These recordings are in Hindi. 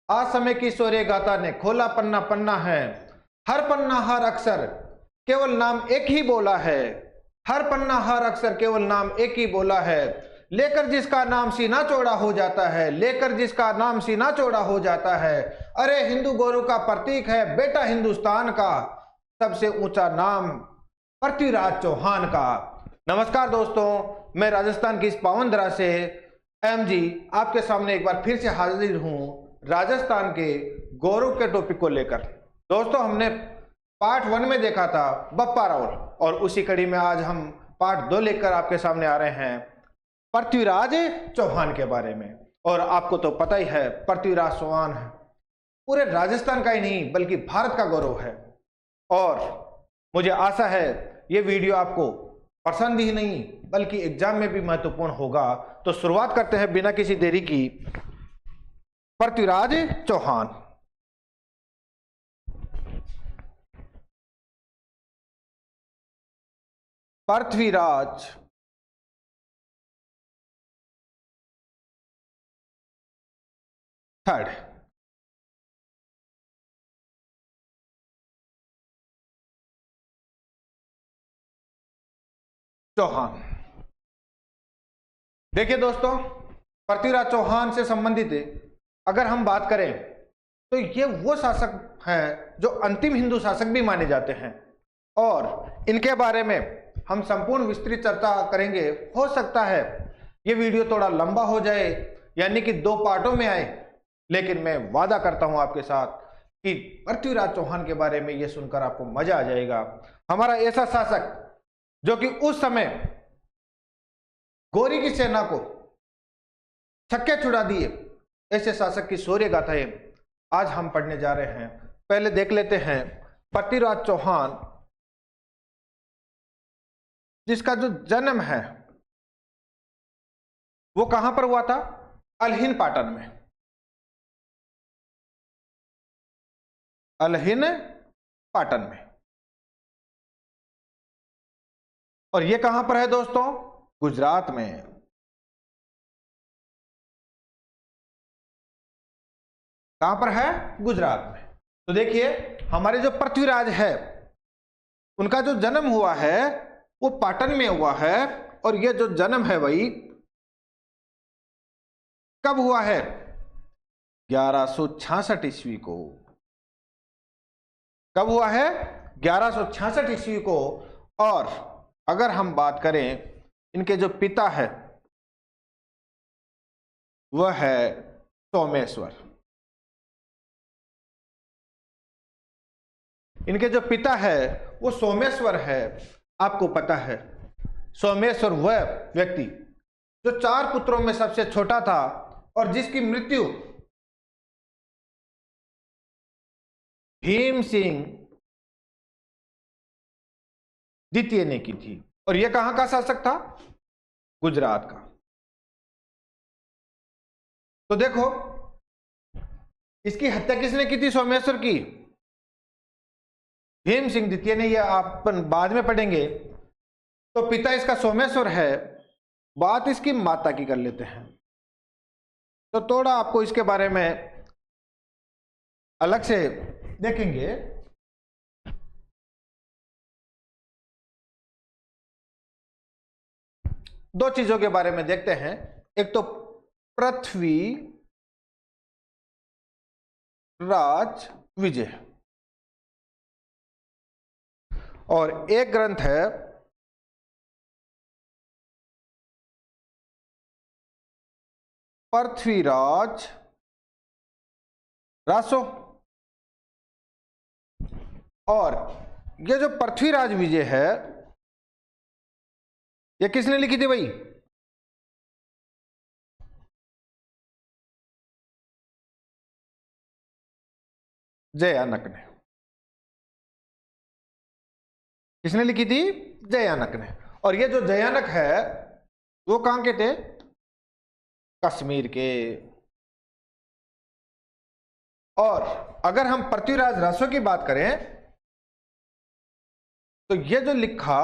आज समय की शौर्य गाथा ने खोला पन्ना पन्ना है, हर पन्ना हर अक्षर केवल नाम एक ही बोला है, हर पन्ना हर अक्षर केवल नाम एक ही बोला है, लेकर जिसका नाम सीना चौड़ा हो जाता है, लेकर जिसका नाम सीना चौड़ा हो जाता है। अरे हिंदू गौरव का प्रतीक है बेटा हिंदुस्तान का, सबसे ऊंचा नाम पृथ्वीराज चौहान का। नमस्कार दोस्तों, मैं राजस्थान की इस पावन धरा से एमजी आपके सामने एक बार फिर से हाजिर हूं राजस्थान के गौरव के टॉपिक को लेकर। दोस्तों, हमने पार्ट 1 में देखा था बप्पा रावल और उसी कड़ी में आज हम पार्ट 2 लेकर आपके सामने आ रहे हैं पृथ्वीराज चौहान के बारे में। और आपको तो पता ही है, पृथ्वीराज चौहान है पूरे राजस्थान का ही नहीं बल्कि भारत का गौरव है। और मुझे आशा है ये वीडियो आपको पसंद ही नहीं बल्कि एग्जाम में भी महत्वपूर्ण होगा। तो शुरुआत करते हैं बिना किसी देरी की। पृथ्वीराज चौहान। पृथ्वीराज थर्ड। चौहान। देखिए दोस्तों, पृथ्वीराज चौहान से संबंधित अगर हम बात करें तो ये वो शासक हैं जो अंतिम हिंदू शासक भी माने जाते हैं और इनके बारे में हम संपूर्ण विस्तृत चर्चा करेंगे। हो सकता है ये वीडियो थोड़ा लंबा हो जाए, यानी कि 2 पार्टों में आए, लेकिन मैं वादा करता हूं आपके साथ कि पृथ्वीराज चौहान के बारे में ये सुनकर आपको मजा आ जाएगा। हमारा ऐसा शासक जो कि उस समय गौरी की सेना को छक्के छुड़ा दिए, ऐसे शासक की शौर्य गाथाएं आज हम पढ़ने जा रहे हैं। पहले देख लेते हैं पृथ्वीराज चौहान जिसका जो जन्म है वो कहां पर हुआ था? अलहिन पाटन में। अलहिन पाटन में। और ये कहां पर है दोस्तों? गुजरात में। कहां पर है? गुजरात में। तो देखिए, हमारे जो पृथ्वीराज है उनका जो जन्म हुआ है वो पाटन में हुआ है। और ये जो जन्म है भाई कब हुआ है? 1166 ईस्वी को। कब हुआ है? 1166 ईस्वी को। और अगर हम बात करें इनके जो पिता है वह है सोमेश्वर। इनके जो पिता है वो सोमेश्वर है। आपको पता है सोमेश्वर वह व्यक्ति जो 4 पुत्रों में सबसे छोटा था और जिसकी मृत्यु भीम सिंह द्वितीय ने की थी। और यह कहां का शासक था? गुजरात का। तो देखो, इसकी हत्या किसने की थी? सोमेश्वर की। भीम सिंह द्वितीय ने। यह आप बाद में पढ़ेंगे। तो पिता इसका सोमेश्वर है। बात इसकी माता की कर लेते हैं तो थोड़ा आपको इसके बारे में अलग से देखेंगे। दो चीजों के बारे में देखते हैं। एक तो पृथ्वी राज विजय और एक ग्रंथ है पृथ्वीराज रासो। और ये जो पृथ्वीराज विजय है ये किसने लिखी थी भाई? जयानक ने। किसने लिखी थी? जयानक ने। और ये जो जयानक है वो कहां के थे? कश्मीर के। और अगर हम पृथ्वीराज रासो की बात करें तो ये जो लिखा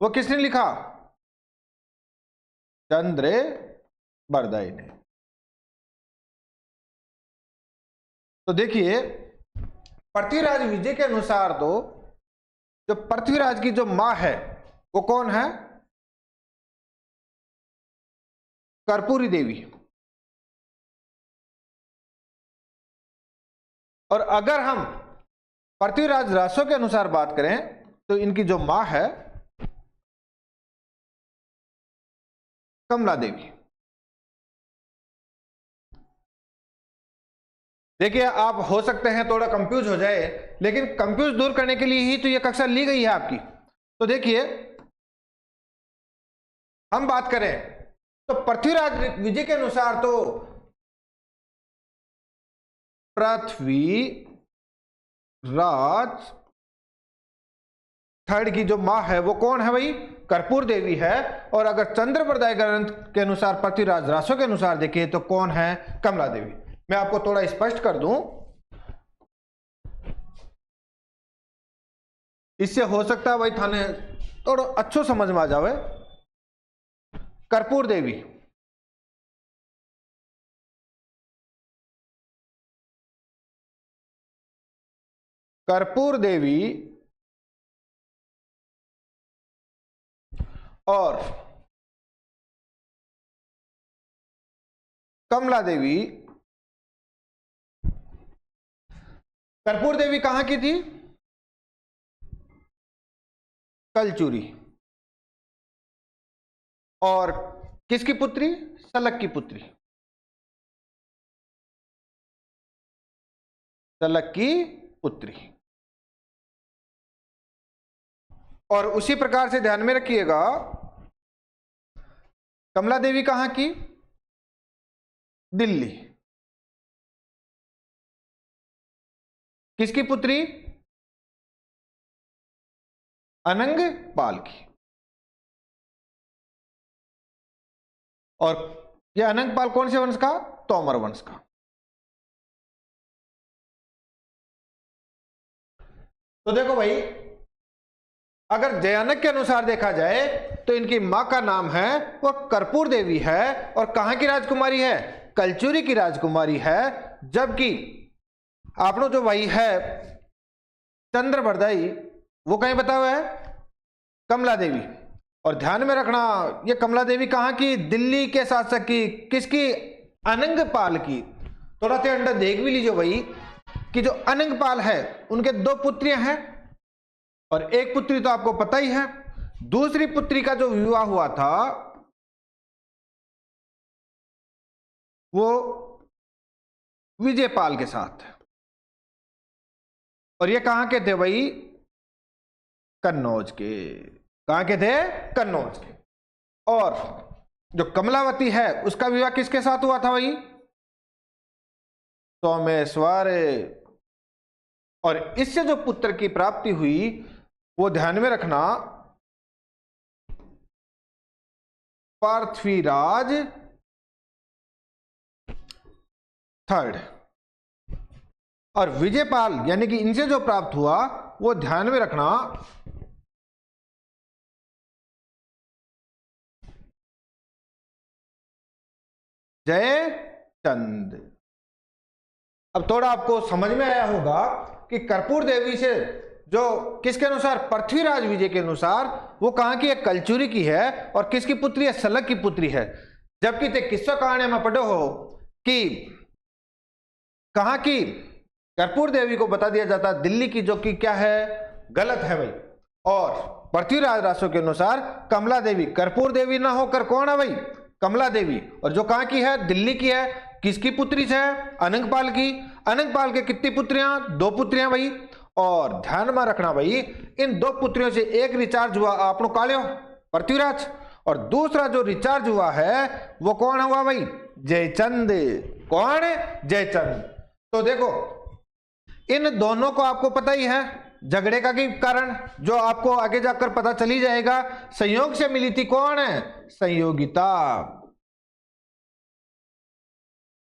वो किसने लिखा? चंद्र बरदाई ने। तो देखिए पृथ्वीराज विजय के अनुसार तो जो पृथ्वीराज की जो मां है वो कौन है? कर्पूरी देवी। और अगर हम पृथ्वीराज रासो के अनुसार बात करें तो इनकी जो मां है कमला देवी। देखिए आप हो सकते हैं थोड़ा कंफ्यूज हो जाए, लेकिन कंफ्यूज दूर करने के लिए ही तो ये कक्षा ली गई है आपकी। तो देखिए हम बात करें तो पृथ्वीराज विजय के अनुसार तो पृथ्वीराज थर्ड की जो मां है वो कौन है भाई? कर्पूर देवी है। और अगर चंद्रप्रदाय ग्रंथ के अनुसार पृथ्वीराज रासो के अनुसार देखें तो कौन है? कमला देवी। मैं आपको थोड़ा स्पष्ट कर दूं, इससे हो सकता है भाई थाने थोड़ा अच्छो समझ में आ जावे। कर्पूर देवी, कर्पूर देवी और कमला देवी। कर्पूर देवी कहां की थी? कलचुरी। और किसकी पुत्री? सलक की पुत्री। सलक की पुत्री। और उसी प्रकार से ध्यान में रखिएगा कमला देवी कहां की? दिल्ली। किसकी पुत्री? अनंग पाल की। और यह अनंग पाल कौन से वंश का? तोमर वंश का। तो देखो भाई अगर जयानक के अनुसार देखा जाए तो इनकी मां का नाम है वह कर्पूर देवी है। और कहां की राजकुमारी है? कलचुरी की राजकुमारी है। जबकि आपनो जो भाई है चंद्रप्रदाई वो कहीं बताया हुआ है? कमला देवी। और ध्यान में रखना ये कमला देवी कहां की? दिल्ली के शासक की। किसकी? अनंग पाल की। थोड़ा सा अंडा देख भी लीजिए भाई कि जो अनंग पाल है उनके दो पुत्रियां हैं और एक पुत्री तो आपको पता ही है। दूसरी पुत्री का जो विवाह हुआ था वो विजयपाल के साथ। और ये कहां के थे भाई? कन्नौज के। कहां के थे? कन्नौज के। और जो कमलावती है उसका विवाह किसके साथ हुआ था भाई? सोमेश्वर। और इससे जो पुत्र की प्राप्ति हुई वो ध्यान में रखना पृथ्वीराज थर्ड। और विजयपाल यानी कि इनसे जो प्राप्त हुआ वो ध्यान में रखना जयचंद। अब थोड़ा आपको समझ में आया होगा कि कर्पूर देवी से जो किसके अनुसार? पृथ्वीराज विजय के अनुसार वो कहां की है? कलचुरी की है। और किसकी पुत्री है? सलक की पुत्री है। जबकि ते किस्सा कहानी में पढ़ो हो कि कहां की? कर्पूर देवी को बता दिया जाता दिल्ली की, जो कि क्या है? गलत है भाई। और पृथ्वीराज रासो के अनुसार कमला देवी, कर्पूर देवी ना होकर कौन है भाई? कमला देवी। और जो कहां की है? दिल्ली की है। किसकी पुत्री है? अनंगपाल की। अनंगपाल के कितनी पुत्रियां? दो पुत्रियां भाई। और ध्यान में रखना भाई इन दो पुत्रियों से एक रिचार्ज हुआ आपनो कालियो पृथ्वीराज, और दूसरा जो रिचार्ज हुआ है वो कौन हुआ भाई? जयचंद। कौन? जयचंद। तो देखो इन दोनों को आपको पता ही है झगड़े का की कारण जो आपको आगे जाकर पता चली जाएगा। संयोग से मिली थी कौन है? संयोगिता।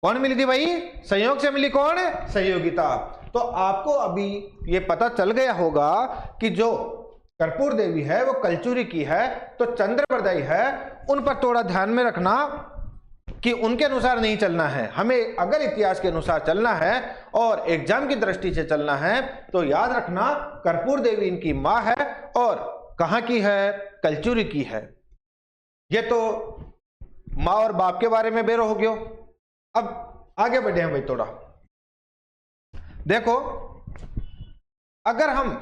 कौन मिली थी भाई? संयोग से मिली। कौन है? संयोगिता। तो आपको अभी ये पता चल गया होगा कि जो कर्पूर देवी है वो कलचुरी की है तो चंद्रप्रदाई है। उन पर थोड़ा ध्यान में रखना कि उनके अनुसार नहीं चलना है, हमें अगर इतिहास के अनुसार चलना है और एग्जाम की दृष्टि से चलना है तो याद रखना कर्पूर देवी इनकी मां है और कहां की है, कलचुरी की है। ये तो मां और बाप के बारे में बेरो हो गयो। अब आगे बढ़े हैं भाई, थोड़ा देखो, अगर हम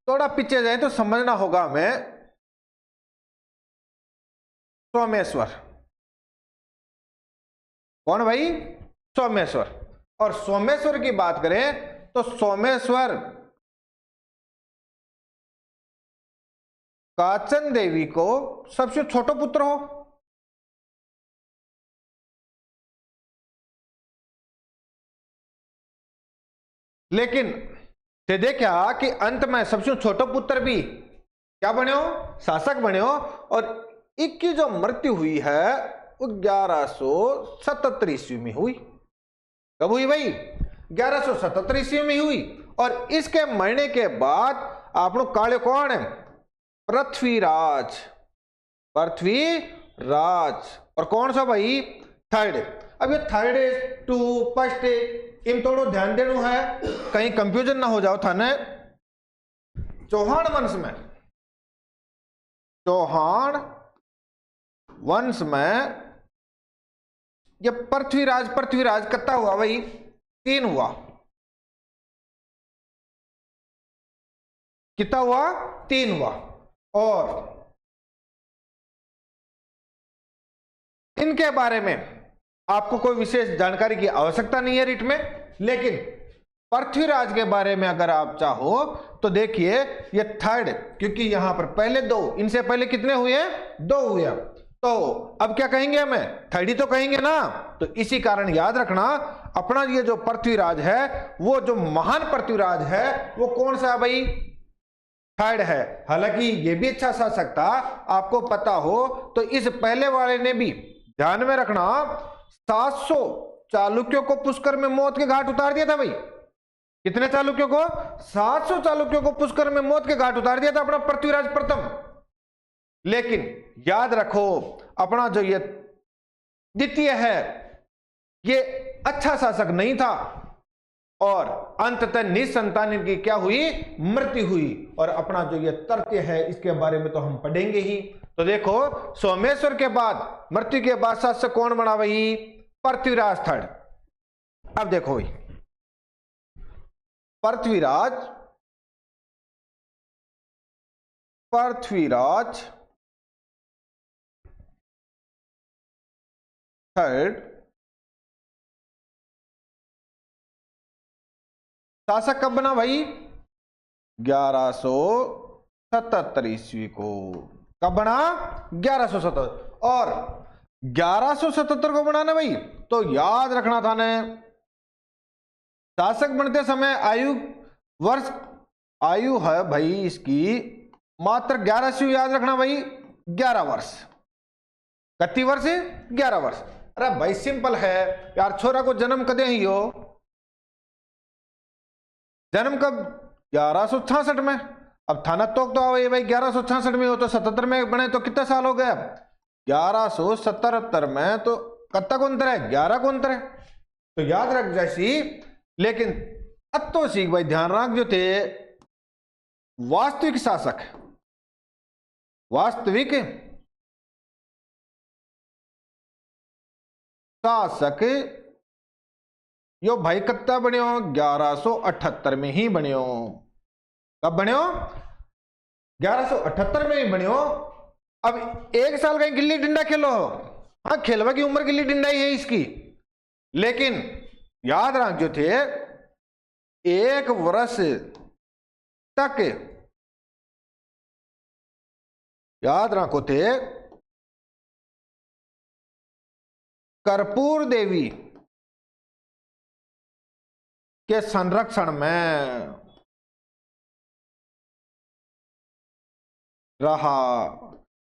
थोड़ा पीछे जाएं तो समझना होगा हमें सोमेश्वर। कौन भाई? सोमेश्वर। और सोमेश्वर की बात करें तो सोमेश्वर काचन देवी को सबसे छोटा पुत्र हो। लेकिन ते देखा कि अंत में सबसे छोटा पुत्र भी क्या बने हो, शासक बने हो। और इनकी जो मृत्यु हुई है वो 1177 ईस्वी में हुई। कब हुई भाई? 1177 ईस्वी में हुई। और इसके मरने के बाद आप लोग काले कौन है? पृथ्वीराज। पृथ्वीराज। और कौन सा भाई? थर्ड। अब ये थर्ड टू फर्स्ट इन थोड़ा ध्यान देना है, कहीं कंफ्यूजन ना हो जाओ थाने। चौहान वंश में, चौहान वंश में ये पृथ्वीराज कितना हुआ भाई? 3 हुआ। कितना हुआ? 3 हुआ। और इनके बारे में आपको कोई विशेष जानकारी की आवश्यकता नहीं है रिट में, लेकिन पृथ्वीराज के बारे में अगर आप चाहो तो देखिए ये थर्ड, क्योंकि यहां पर पहले 2, इनसे पहले कितने हुए? 2 हुए। तो अब क्या कहेंगे हमें? थर्ड ही तो कहेंगे ना। तो इसी कारण याद रखना अपना ये जो पृथ्वीराज है, वो जो महान पृथ्वीराज है वो कौन सा है भाई? थर्ड है। हालांकि ये भी अच्छा शासक था, आपको पता हो तो इस पहले वाले ने भी ध्यान में रखना 700 चालुक्यों को पुष्कर में मौत के घाट उतार दिया था भाई। कितने चालुक्यों को? 700 चालुक्यों को पुष्कर में मौत के घाट उतार दिया था अपना पृथ्वीराज प्रथम। लेकिन याद रखो अपना जो ये द्वितीय है ये अच्छा शासक नहीं था और अंततः निसंतान इनकी क्या हुई? मृत्यु हुई। और अपना जो ये तृतीय है इसके बारे में तो हम पढ़ेंगे ही। तो देखो सोमेश्वर के बाद, मृत्यु के बाद शासक कौन बना भाई? पृथ्वीराज थर्ड। अब देखो भाई, पृथ्वीराज थर्ड शासक कब बना भाई? 1177 ईस्वी को। कब बना? 1177। और 1177 को बनाना भाई तो याद रखना था ने शासक बनते समय आयु है भाई इसकी मात्र 11 याद रखना भाई, 11 वर्ष। कितनी वर्ष? 11 वर्ष। अरे भाई सिंपल है यार, छोरा को जन्म कदे ही हो? जन्म कब? 1166 में। अब थाना तो भाई 1166 में हो तो 77 में बने तो कितने साल हो गए? अब 1177 में तो कत्ता को अंतर है? 11 को अंतर है। तो याद रख जैसी। लेकिन अब तो सीख भाई ध्यान रख, जो थे वास्तविक शासक, वास्तविक शासक यो भाई कत्ता बने हो? 1178 में ही बने हो। कब बने हो? 1178 में ही बने हो। अब 1 साल का गिल्ली डंडा खेलो, हाँ खेलवा की उम्र गिल्ली डंडा ही है इसकी। लेकिन याद रख जो थे 1 वर्ष तक याद रखो थे कर्पूर देवी के संरक्षण में रहा।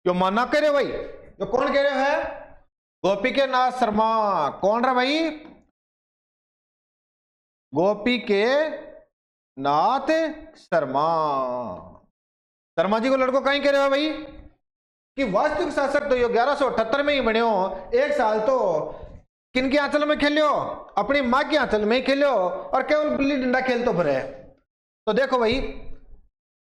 क्यों मना करे भाई? तो कौन कह रहे हैं? गोपी के नाथ शर्मा। कौन रहा भाई? गोपी के नाथ शर्मा। शर्मा जी को लड़को कहीं कह रहे हो भाई कि वास्तविक शासक तो ये 1178 में ही बने हो। 1 साल तो किनके आंचल में खेलो? अपनी माँ के आंचल में ही खेलो और केवल गुल्ली डंडा खेल तो भरे। तो देखो भाई,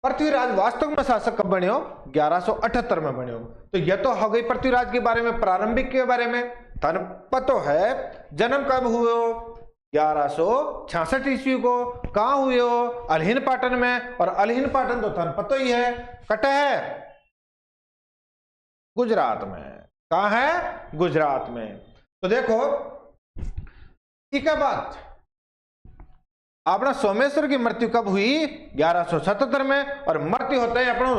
पृथ्वीराज वास्तव में शासक कब बने हो? 1178 में बने हो। तो यह तो हो गई पृथ्वीराज के बारे में, प्रारंभिक के बारे में। तन पतो है जन्म कब हुए हो? 1166 ईस्वी को। कहां हुए हो? अलहिन पाटन में। और अलहिन पाटन तो तन पतो ही है, कटे है गुजरात में। कहां है? गुजरात में। तो देखो इसके बाद अपना सोमेश्वर की मृत्यु कब हुई? 1177 में। और मृत्यु होता है अपना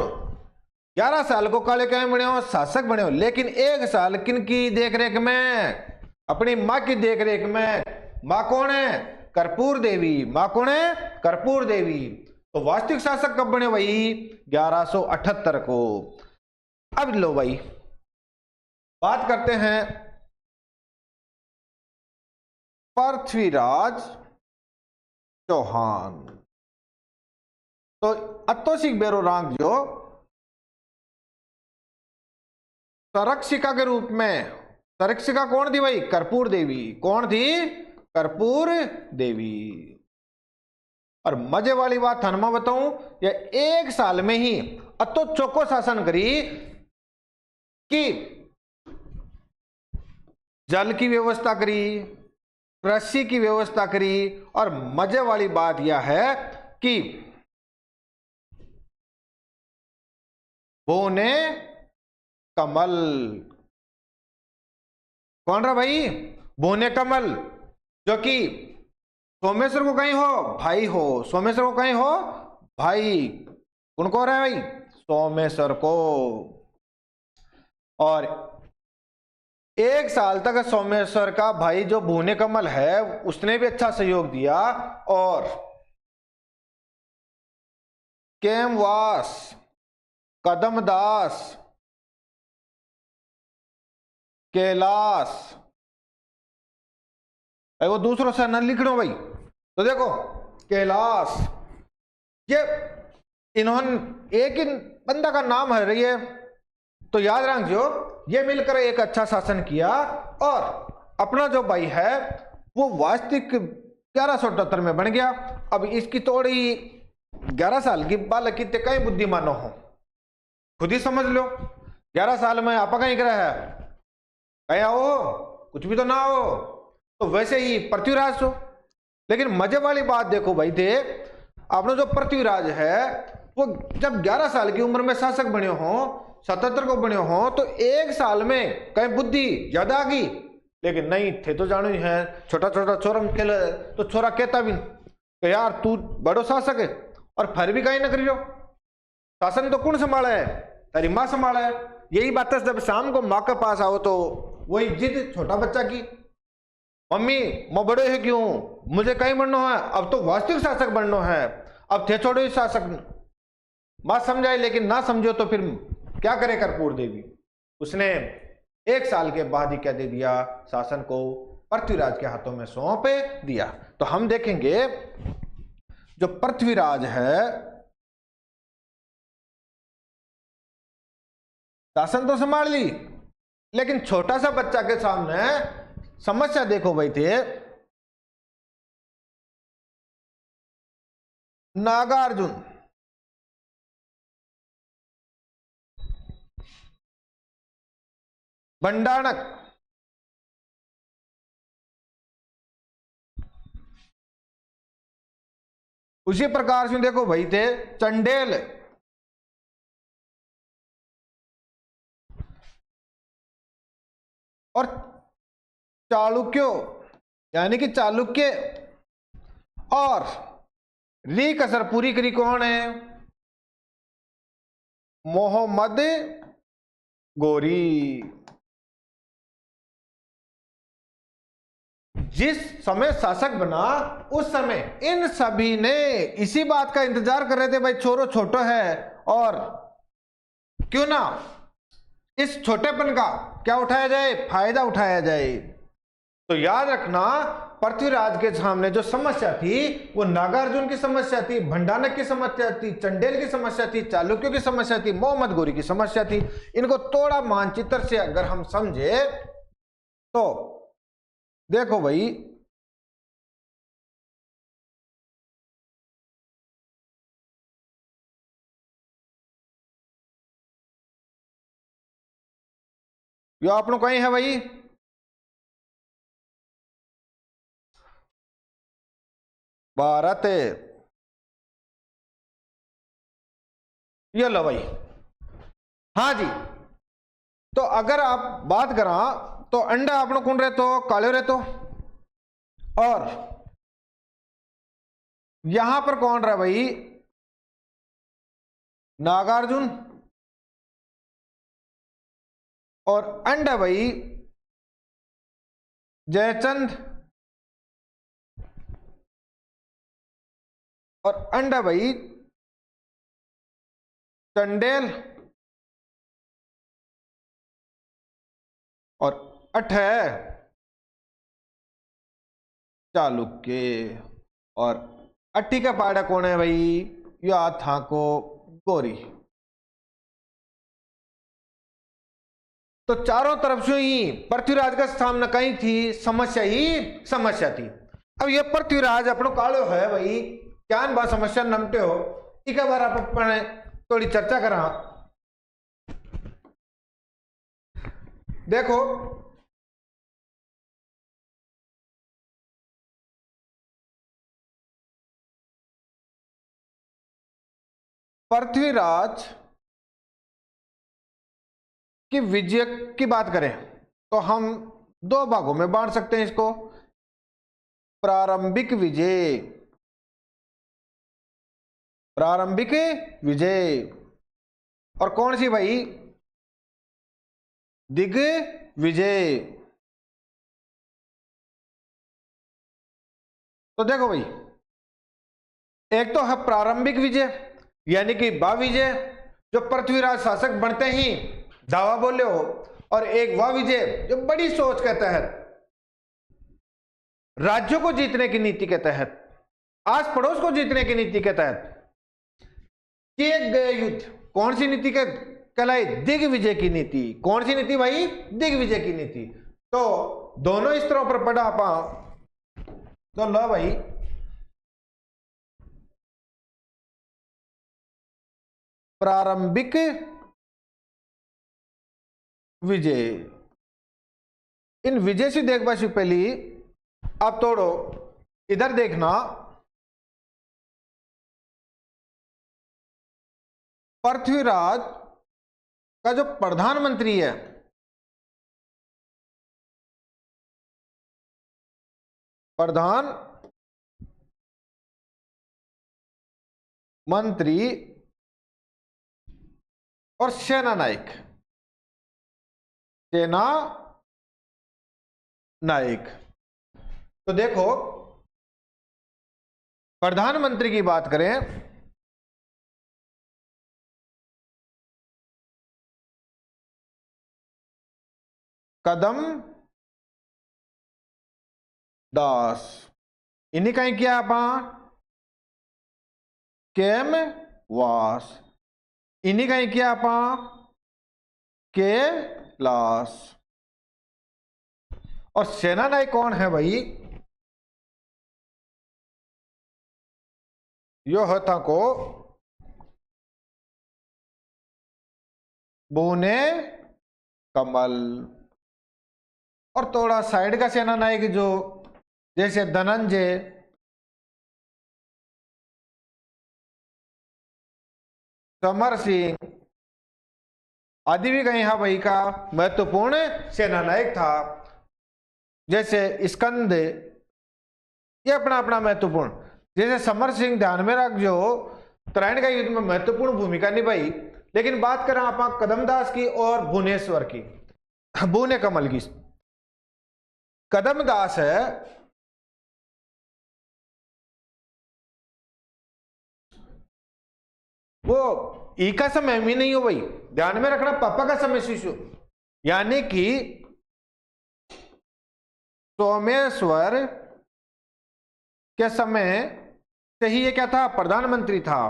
11 साल को काले क्या बने हो? शासक बने हो। लेकिन 1 साल किन की देखरेख में? अपनी माँ की देखरेख में। माँ कौन है? कर्पूर देवी। माँ कौन है? कर्पूर देवी। तो वास्तविक शासक कब बने भाई? 1178 को। अब लो भाई, बात करते हैं पृथ्वीराज चौहान। तो अत्तोसिक बेरोरांग जो संरक्षिका के रूप में, संरक्षिका कौन थी भाई? कर्पूर देवी। कौन थी? कर्पूर देवी। और मजे वाली बात मैं बताऊं, ये 1 साल में ही अतो चौको शासन करी कि जल की व्यवस्था करी, कृषि की व्यवस्था करी। और मजे वाली बात यह है कि बोने कमल। कौन रहा भाई? बोने कमल, जो कि सोमेश्वर को कहीं हो भाई हो। सोमेश्वर को कहीं हो भाई। कौन को रहा है भाई? सोमेश्वर को। और 1 साल तक सोमेश्वर का भाई जो भूने कमल है उसने भी अच्छा सहयोग दिया। और केमवास, कदमदास, कैलाश, वो दूसरों से न लिख लो भाई। तो देखो कैलाश, ये इन्होंने एक ही बंदा का नाम है रही है, तो याद रखियो, ये मिलकर एक अच्छा शासन किया। और अपना जो भाई है वो वास्तविक 1178 में बन गया। अब इसकी थोड़ी 11 साल की बालक की कई बुद्धिमानों हो, खुद ही समझ लो। 11 साल में आपा कहीं रहा है, कहीं हो कुछ भी तो ना हो। तो वैसे ही पृथ्वीराज हो। लेकिन मजे वाली बात देखो भाई थे, आपने जो पृथ्वीराज है वो जब 11 साल की उम्र में शासक बने हो, 77 को बने हो, तो 1 साल में कहीं बुद्धि ज्यादा आ गई। लेकिन नहीं थे तो जानो ही है, छोटा छोटा छोरा खेल तो छोरा कहता भी कि यार तू बड़ो शासक है, और फिर भी कहीं ना करियो। शासन तो कौन संभाला है? तेरी माँ संभाला है। यही बात है, जब शाम को माँ के पास आओ तो वही जिद छोटा बच्चा की, मम्मी मैं बड़े है क्यों, मुझे कहीं बनना है, अब तो वास्तविक शासक बनना है, अब थे छोड़ो ही शासक। माँ समझाए लेकिन ना समझो तो फिर क्या करे कर्पूर देवी? उसने 1 साल के बाद ही क्या दे दिया? शासन को पृथ्वीराज के हाथों में सौंप दिया। तो हम देखेंगे जो पृथ्वीराज है शासन तो संभाल ली, लेकिन छोटा सा बच्चा के सामने समस्या देखो भाई थे। नागार्जुन, भंडाणक, उसी प्रकार से देखो भाई थे चंडेल, और चालुक्यों, यानी कि चालुक्य। और री कसर पूरी करी कौन है? मोहम्मद गोरी। जिस समय शासक बना उस समय इन सभी ने इसी बात का इंतजार कर रहे थे, भाई छोरो छोटो है और क्यों ना इस छोटेपन का क्या उठाया जाए? फायदा उठाया जाए। तो याद रखना, पृथ्वीराज के सामने जो समस्या थी वो नागार्जुन की समस्या थी, भंडानक की समस्या थी, चंडेल की समस्या थी, चालुक्यों की समस्या थी, मोहम्मद गोरी की समस्या थी। इनको थोड़ा मानचित्र से अगर हम समझे तो देखो भाई, यो आपनो कहीं है भाई, भारत, ये लो भाई। हाँ जी, तो अगर आप बात करा तो अंडा आपनो कौन रहे तो काले रहे तो, और यहां पर कौन रहा भाई, नागार्जुन, और अंडा भाई जयचंद, और अंडा भाई चंडेल, और अठ है चालुक्य, और अट्ठी का पाड़ा कौन है भाई, या था को गोरी। तो चारों तरफ से ही पृथ्वीराज का सामना कहीं थी, समस्या ही समस्या थी। अब ये पृथ्वीराज अपनो कालो है भाई, क्या बा समस्या नमटे हो, एक बार आप अपने थोड़ी चर्चा करा। देखो पृथ्वीराज की विजय की बात करें तो हम दो भागों में बांट सकते हैं इसको, प्रारंभिक विजय, प्रारंभिक विजय, और कौन सी भाई, दिग्विजय। तो देखो भाई, एक तो है प्रारंभिक विजय, यानी कि बा विजय जो पृथ्वीराज शासक बनते ही दावा बोले हो, और एक वह विजय जो बड़ी सोच के तहत, राज्यों को जीतने की नीति के तहत, आस पड़ोस को जीतने की नीति के तहत किए गए युद्ध, कौन सी नीति के कहलाई, दिग्विजय की नीति। कौन सी नीति भाई, दिग्विजय की नीति। तो दोनों स्तरों पर पढ़ा आप, तो लो भाई, प्रारंभिक विजय, इन विजय से देखबा से पहली आप तोड़ो इधर देखना, पृथ्वीराज का जो प्रधानमंत्री है, प्रधान मंत्री और सेना नायक, सेना नायक। तो देखो प्रधानमंत्री की बात करें कदम दास, इन्हीं कहीं किया आप, केम वास, इन्हीं कहीं किया आप, के लास। और सेना नायक कौन है भाई, यो होता को बोने कमल। और थोड़ा साइड का सेना नायक जो जैसे धनंजय, समर सिंह आदि भी कहीं भाई का महत्वपूर्ण सेना नायक था, जैसे स्कंद, ये अपना अपना महत्वपूर्ण, जैसे समर सिंह ध्यान में रख जो तराइन का युद्ध में महत्वपूर्ण भूमिका निभाई। लेकिन बात करें आप कदमदास की और भुवनेश्वर की, बूने कमल की। कदमदास है वो ई का समय भी नहीं हो भाई, ध्यान में रखना, पापा का समय शिशु, यानी कि सोमेश्वर के समय से ही ये क्या था, प्रधानमंत्री था।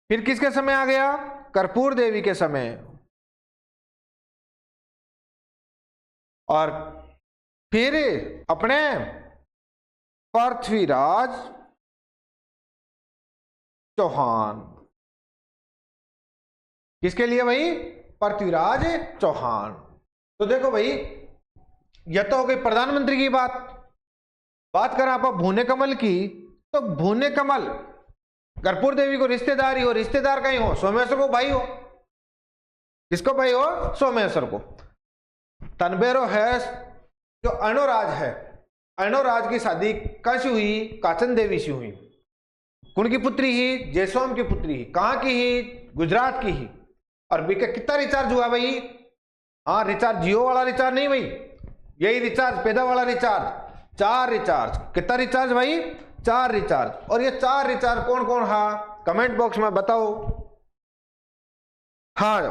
फिर किसके समय आ गया, कर्पूर देवी के समय, और फिर अपने पृथ्वीराज चौहान। किसके लिए भाई? पृथ्वीराज चौहान। तो देखो भाई, यह तो हो गई प्रधानमंत्री की बात करें आप भूने कमल की, तो भूने कमल कर्पूर देवी को रिश्तेदारी हो, रिश्तेदार कहीं हो, सोमेश्वर को भाई हो। किसको भाई हो? सोमेश्वर को। तनबेरो है जो अणोराज है, अणोराज की शादी कैसी हुई? काचन देवी से हुई। कौन की पुत्री ही? जयसोम की पुत्री ही। कहां की ही? गुजरात की ही। और बीके कितना रिचार्ज हुआ भाई? हाँ, रिचार्ज जियो वाला रिचार्ज नहीं भाई, यही रिचार्ज पैदा वाला रिचार्ज। 4 रिचार्ज। कितना रिचार्ज भाई? 4 रिचार्ज। और ये 4 रिचार्ज कौन कौन है? कमेंट बॉक्स में बताओ। हाँ,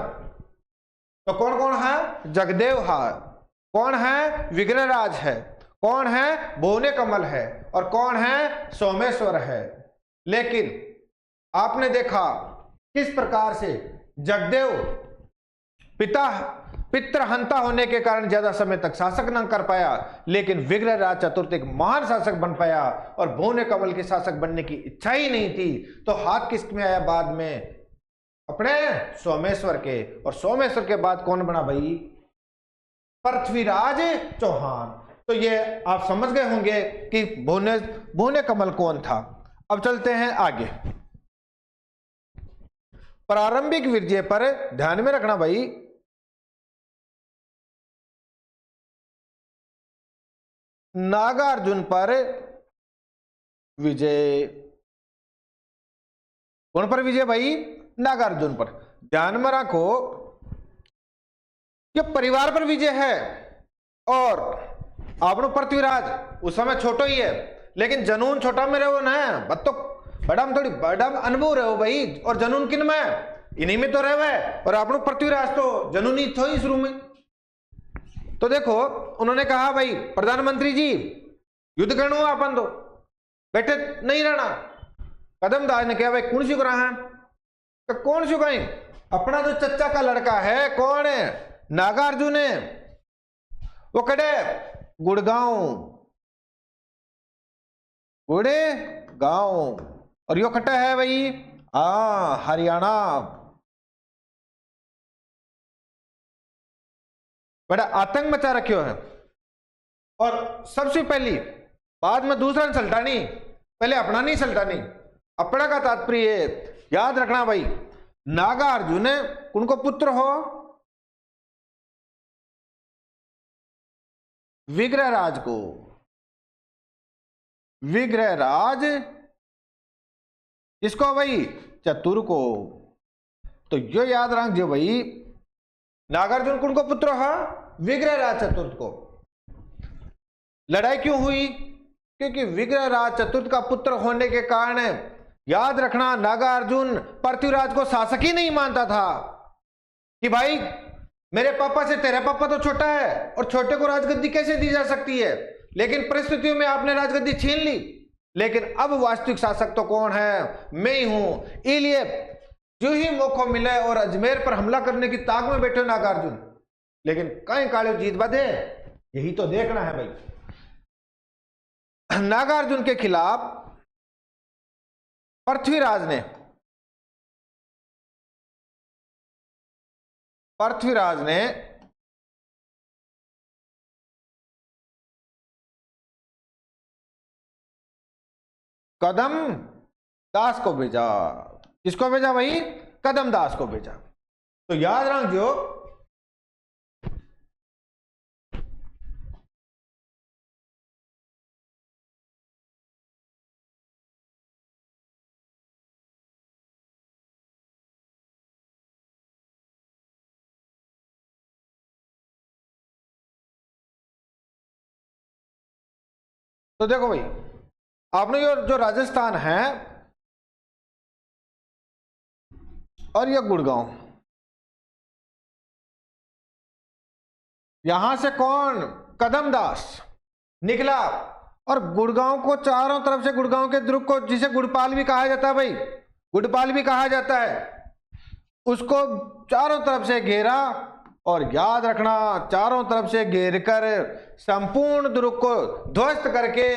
तो कौन कौन है? जगदेव है। कौन है? विग्रहराज है। कौन है? भुवने कमल है। और कौन है? सोमेश्वर है। लेकिन आपने देखा किस प्रकार से जगदेव पितृहंता होने के कारण ज्यादा समय तक शासक न कर पाया, लेकिन विग्रहराज चतुर्थ एक महान शासक बन पाया और भुवने कमल के शासक बनने की इच्छा ही नहीं थी। तो हाथ किसमें आया बाद में? अपने सोमेश्वर के। और सोमेश्वर के बाद कौन बना भाई? पृथ्वीराज चौहान। तो ये आप समझ गए होंगे कि भुवने कमल कौन था। अब चलते हैं आगे। प्रारंभिक विजय पर ध्यान में रखना भाई, नागार्जुन पर विजय। कौन पर विजय भाई? नागार्जुन पर। ध्यान में रखो ये परिवार पर विजय है। और आपनो पृथ्वीराज उस समय छोटो ही है, लेकिन जनून छोटा में रहो ना, बत तो बड़ा में थोड़ी बड़ा अनुभव रहो भाई। और जनून किन में? इन्हीं में तो रहे। और आपनो पृथ्वीराज तो जनूनी थो ही शुरू में। तो देखो उन्होंने कहा भाई प्रधानमंत्री जी युद्ध करना हो अपन, तो बैठे नहीं रहना। कदमदास ने कहा भाई कौन सी रहा है? तो कौन सी कहीं? अपना जो चचा का लड़का है, कौन है? नागार्जुन है। वो कड़े गुड़गांव। और यो खट्टा है भाई हरियाणा। बड़ा आतंक मचा रखियो है। और सबसे पहली बाद में दूसरा चलता नहीं, पहले अपना नहीं चलता नहीं। अपना का तात्पर्य याद रखना भाई, नागार्जुन उनको पुत्र हो विग्रहराज को। विग्रहराज इसको भाई चतुर को। तो यो याद रख जो भाई, नागार्जुन कुंड को पुत्र है विग्रहराज चतुर्थ को। लड़ाई क्यों हुई? क्योंकि विग्रहराज चतुर्थ का पुत्र होने के कारण, याद रखना, नागार्जुन पृथ्वीराज को शासक ही नहीं मानता था कि भाई मेरे पापा से तेरा पापा तो छोटा है और छोटे को राजगद्दी कैसे दी जा सकती है। लेकिन परिस्थितियों में आपने राजगद्दी छीन ली। लेकिन अब वास्तविक शासक तो कौन है? मैं ही हूं। इसलिए जो ही मौका मिले और अजमेर पर हमला करने की ताक में बैठे नागार्जुन, लेकिन कहीं काले जीत बधे, यही तो देखना है भाई। नागार्जुन के खिलाफ पृथ्वीराज ने कदम दास को भेजा। किसको भेजा भाई? कदम दास को भेजा। तो याद रखियो तो देखो भाई, आपने जो राजस्थान है और ये गुड़गांव, यहां से कौन? कदम दास निकला। और गुड़गांव को चारों तरफ से, गुड़गांव के दुर्ग को, जिसे गुड़पाल भी कहा जाता है भाई, गुड़पाल भी कहा जाता है, उसको चारों तरफ से घेरा और याद रखना चारों तरफ से घेर कर संपूर्ण दुर्ग को ध्वस्त करके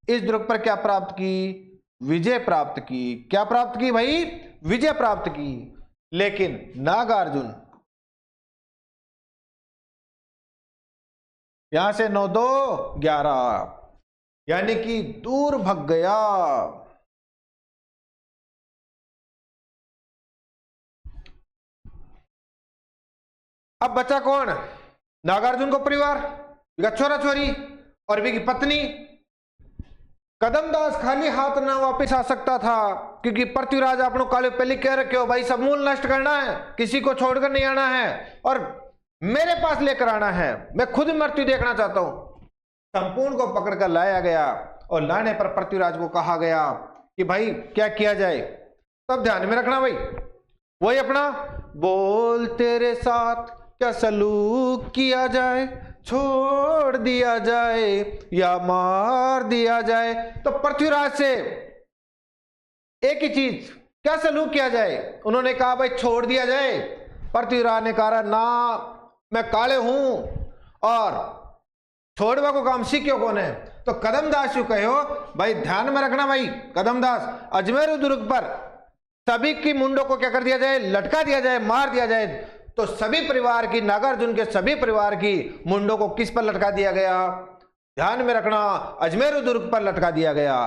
इस दुर्ग पर क्या प्राप्त की? विजय प्राप्त की। क्या प्राप्त की भाई? विजय प्राप्त की। लेकिन नागार्जुन यहां से 9 2 11 यानी कि दूर भग गया। अब बचा कौन? नागार्जुन को परिवार, छोरा छोरी और भी की पत्नी। कदमदास खाली हाथ ना वापस आ सकता था, क्योंकि पृथ्वीराज आपको काले पहले कह रखे हो भाई सब मूल नष्ट करना है, किसी को छोड़कर नहीं आना है और मेरे पास लेकर आना है, मैं खुद मृत्यु देखना चाहता हूं। संपूर्ण को पकड़कर लाया गया और लाने पर पृथ्वीराज को कहा गया कि भाई क्या किया जाए। तब ध्यान में रखना भाई, वही अपना बोल तेरे साथ क्या सलूक किया जाए, छोड़ दिया जाए या मार दिया जाए। तो पृथ्वीराज से एक ही चीज, क्या सलूक किया जाए? उन्होंने कहा भाई छोड़ दिया जाए। पृथ्वीराज ने कहा ना, मैं काले हूं और छोड़वा को काम सीख्यो कौन है? तो कदमदास यू कहो भाई, ध्यान में रखना भाई, कदमदास अजमेर दुर्ग पर सभी की मुंडों को क्या कर दिया जाए? लटका दिया जाए, मार दिया जाए। तो सभी परिवार की, नागार्जुन के सभी परिवार की मुंडों को किस पर लटका दिया गया? ध्यान में रखना, अजमेर दुर्ग पर लटका दिया गया।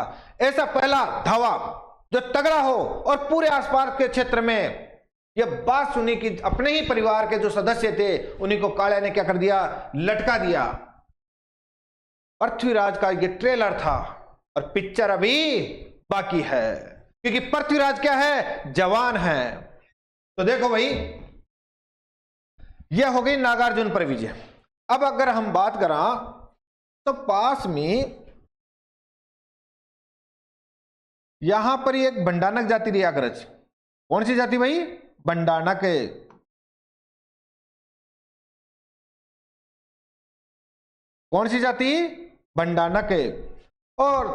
ऐसा पहला धावा जो तगड़ा हो और पूरे आसपास के क्षेत्र में यह बात सुनी कि अपने ही परिवार के जो सदस्य थे उन्हीं को काले ने क्या कर दिया? लटका दिया। पृथ्वीराज का यह ट्रेलर था और पिक्चर अभी बाकी है, क्योंकि पृथ्वीराज क्या है? जवान है। तो देखो भाई, यह हो गई नागार्जुन पर विजय। अब अगर हम बात करें तो पास में यहां पर एक बंडानक जाति रिया करज। कौन सी जाति भाई? बंडानक। कौन सी जाति? बंडानक। और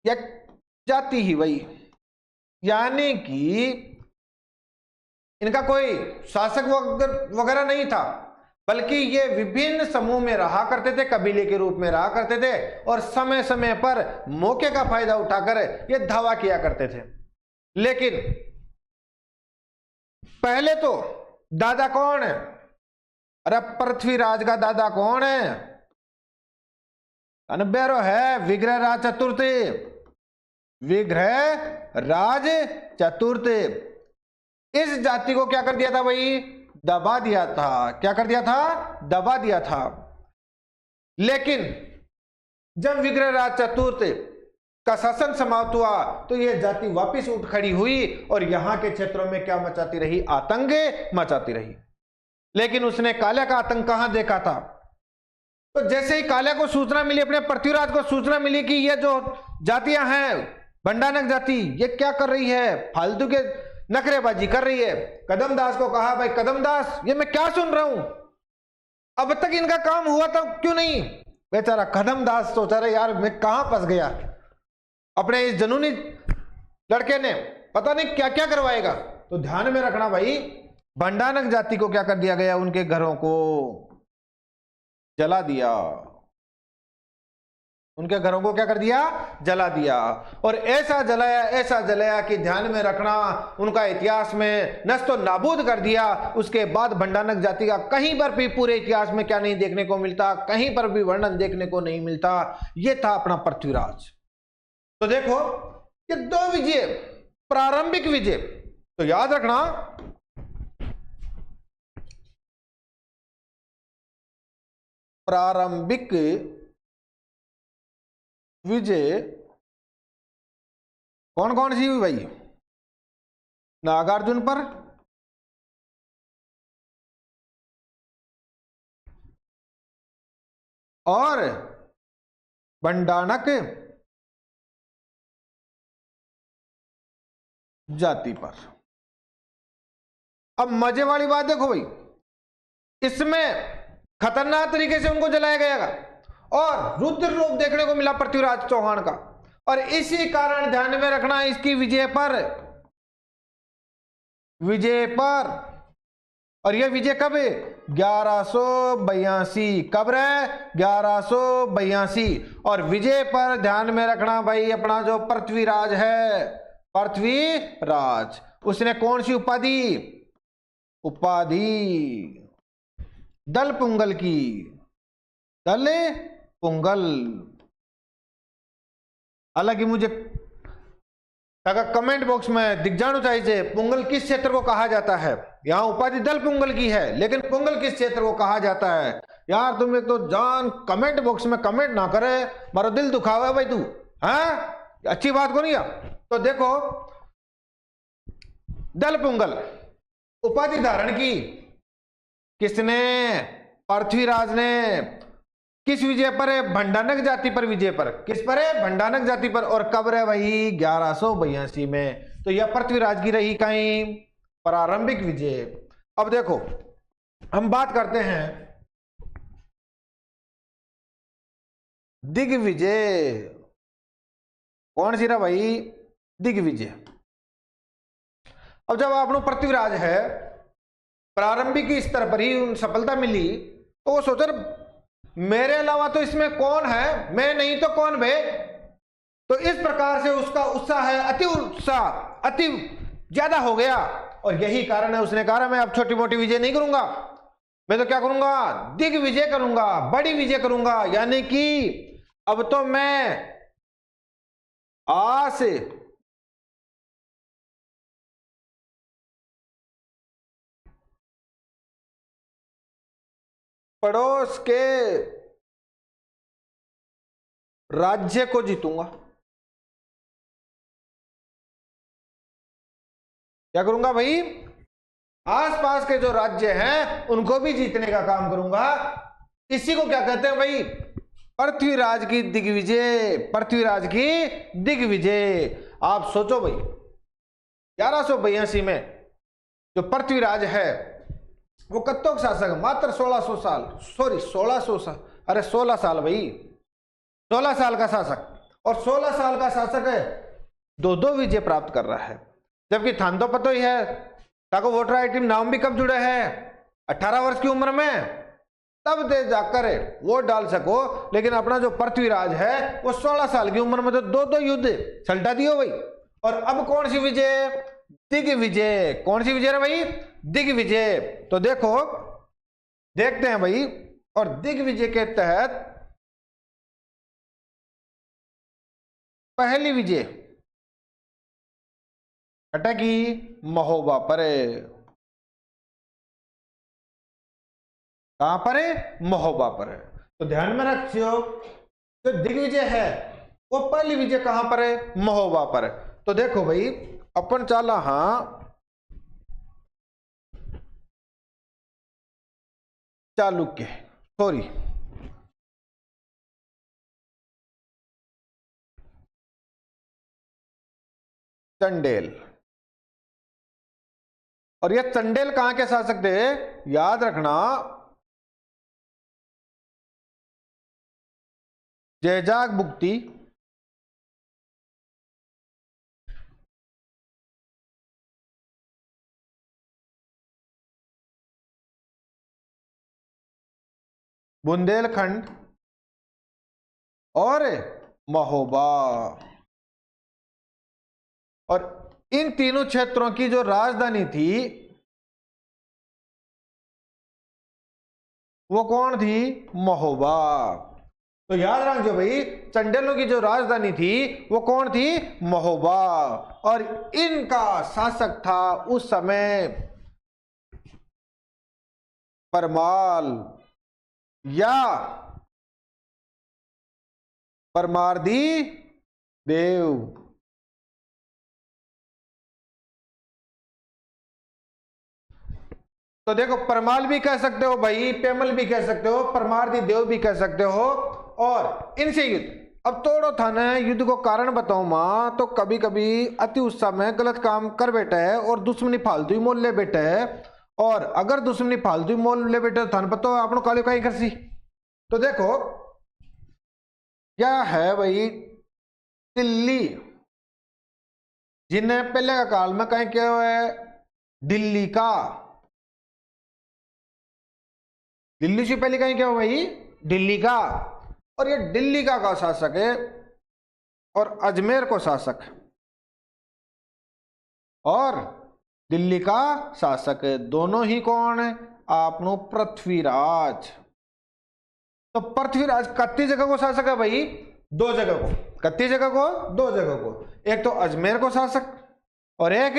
यह जाति ही वही, यानी कि इनका कोई शासक वगैरह नहीं था, बल्कि ये विभिन्न समूह में रहा करते थे, कबीले के रूप में रहा करते थे और समय समय पर मौके का फायदा उठाकर ये धावा किया करते थे। लेकिन पहले तो दादा कौन है? अरे पृथ्वीराज का दादा कौन है? अनबेरो है विग्रह राज चतुर्थ। विग्रह राज चतुर्थ इस जाति को क्या कर दिया था भाई? दबा दिया था। क्या कर दिया था? दबा दिया था। लेकिन जब विग्रह राज चतुर्थ का शासन समाप्त हुआ तो यह जाति वापस उठ खड़ी हुई और यहां के क्षेत्रों में क्या मचाती रही? आतंक मचाती रही। लेकिन उसने काल्या का आतंक कहां देखा था? तो जैसे ही काल्या को सूचना मिली, अपने पृथ्वीराज को सूचना मिली कि ये जो जातियां हैं, बंडानक जाति, ये क्या कर रही है? फालतू के नखरेबाजी कर रही है। कदमदास को कहा भाई कदमदास, ये मैं क्या सुन रहा हूं, अब तक इनका काम हुआ था क्यों नहीं? बेचारा कदमदास सोचा रहे यार मैं कहां फंस गया, अपने इस जनूनी लड़के ने पता नहीं क्या क्या करवाएगा। तो ध्यान में रखना भाई, बंडानक जाति को क्या कर दिया गया? उनके घरों को जला दिया। उनके घरों को क्या कर दिया? जला दिया। और ऐसा जलाया कि ध्यान में रखना, उनका इतिहास में नष्ट नाबूद कर दिया। उसके बाद बंडानक जाति का कहीं पर भी पूरे इतिहास में क्या नहीं देखने को मिलता, कहीं पर भी वर्णन देखने को नहीं मिलता। यह था अपना पृथ्वीराज। तो देखो ये दो विजय, प्रारंभिक विजय, तो याद रखना प्रारंभिक विजय कौन कौन सी हुई भाई? नागार्जुन पर, और बंडानक जाति पर। अब मजे वाली बात देखो भाई, इसमें खतरनाक तरीके से उनको जलाया गया और रुद्र रूप देखने को मिला पृथ्वीराज चौहान का। और इसी कारण ध्यान में रखना, इसकी विजय पर और यह विजय कब है? 1182। कब रहे? 1182। और विजय पर ध्यान में रखना भाई, अपना जो पृथ्वीराज है, पृथ्वीराज, उसने कौन सी उपाधि दल पुंगल की, दल पुंगल। हालांकि मुझे अगर कमेंट बॉक्स में दिख जाना चाहिए पुंगल किस क्षेत्र को कहा जाता है। यहाँ उपाधि दल पुंगल की है, लेकिन पुंगल किस क्षेत्र को कहा जाता है? यार तुम एक तो जान कमेंट बॉक्स में कमेंट ना करे, मारो दिल दुखावा है भाई तू, हाँ अच्छी बात को नहीं है। तो देखो, दल पुंगल उपाधि धारण की किसने? पृथ्वीराज ने। किस विजय पर है? भंडानक जाति पर विजय पर। किस पर है? भंडानक जाति पर। और कब रहे वही? 1182 में। तो यह पृथ्वीराज की रही कहीं प्रारंभिक विजय। अब देखो हम बात करते हैं दिग्विजय। कौन सी रहा भाई? दिग्विजय। अब जब आपको पृथ्वीराज है प्रारंभिक स्तर पर ही सफलता मिली, तो वो सोच मेरे अलावा तो इसमें कौन है, मैं नहीं तो कौन बे। तो इस प्रकार से उसका उत्साह है, अति उत्साह अति ज्यादा हो गया। और यही कारण है उसने कहा मैं अब छोटी मोटी विजय नहीं करूंगा, मैं तो क्या करूंगा? दिग्विजय करूंगा, बड़ी विजय करूंगा। यानी कि अब तो मैं आस पड़ोस के राज्य को जीतूंगा। क्या करूंगा भाई? आसपास के जो राज्य हैं उनको भी जीतने का काम करूंगा। इसी को क्या कहते हैं भाई? पृथ्वीराज की दिग्विजय। पृथ्वीराज की दिग्विजय। आप सोचो भाई, 1182 में जो पृथ्वीराज है वो कत्तों का शासक, मात्र 1600 साल, सॉरी 1600 साल, अरे 16 साल भाई, 16 साल का शासक। और 16 साल का शासक है, दो विजय प्राप्त कर रहा है। जबकि थान तो पता ही है ताको वोटर आईडी में नाम भी कब जुड़े हैं? 18 वर्ष की उम्र में, तब दे जाकर वोट डाल सको। लेकिन अपना जो पृथ्वीराज है वो 16 साल की उम्र में तो दो युद्ध सल्टा दियो भाई। और अब कौन सी विजय? दिग्विजय। कौन सी विजय है भाई? दिग्विजय। तो देखो देखते हैं भाई, और दिग्विजय के तहत पहली विजय अटकी महोबा पर। कहां पर है? महोबा पर है। तो ध्यान में रखियो, जो दिग्विजय है वो पहली विजय कहां पर है? महोबा पर है। तो देखो भाई अपन चाला हाँ चालुक्य, सॉरी चंडेल। और ये चंडेल कहां के शासक थे? याद रखना, जैजाग भुक्ति, बुंदेलखंड और महोबा। और इन तीनों क्षेत्रों की जो राजधानी थी वो कौन थी? महोबा। तो याद रखो भाई, चंडेलों की जो राजधानी थी वो कौन थी? महोबा। और इनका शासक था उस समय परमाल या परमार्दी देव। तो देखो परमाल भी कह सकते हो भाई, पेमल भी कह सकते हो, परमार्दी देव भी कह सकते हो। और इनसे युद्ध, अब तोड़ो था ना युद्ध को कारण बताऊं मां, तो कभी कभी अति उत्साह में गलत काम कर बैठा है और दुश्मनी फालतू ही मोल ले बैठा है। और अगर दुश्मनी फालतू ही मोल ले बैठे तो थान पता आपनो काले का ही करसी। तो देखो क्या है भाई, दिल्ली, जिन्हें पहले का काल में कहीं क्या है दिल्ली का दिल्ली से पहले कहीं क्या हो भाई, दिल्ली का। और ये दिल्ली का शासक है और अजमेर को शासक है और दिल्ली का शासक है। दोनों ही कौन है, आपनो पृथ्वीराज। तो पृथ्वीराज कत्ती जगह को शासक है भाई, 2 जगह को। कत्ती जगह को, 2 जगह को। एक तो अजमेर को शासक और एक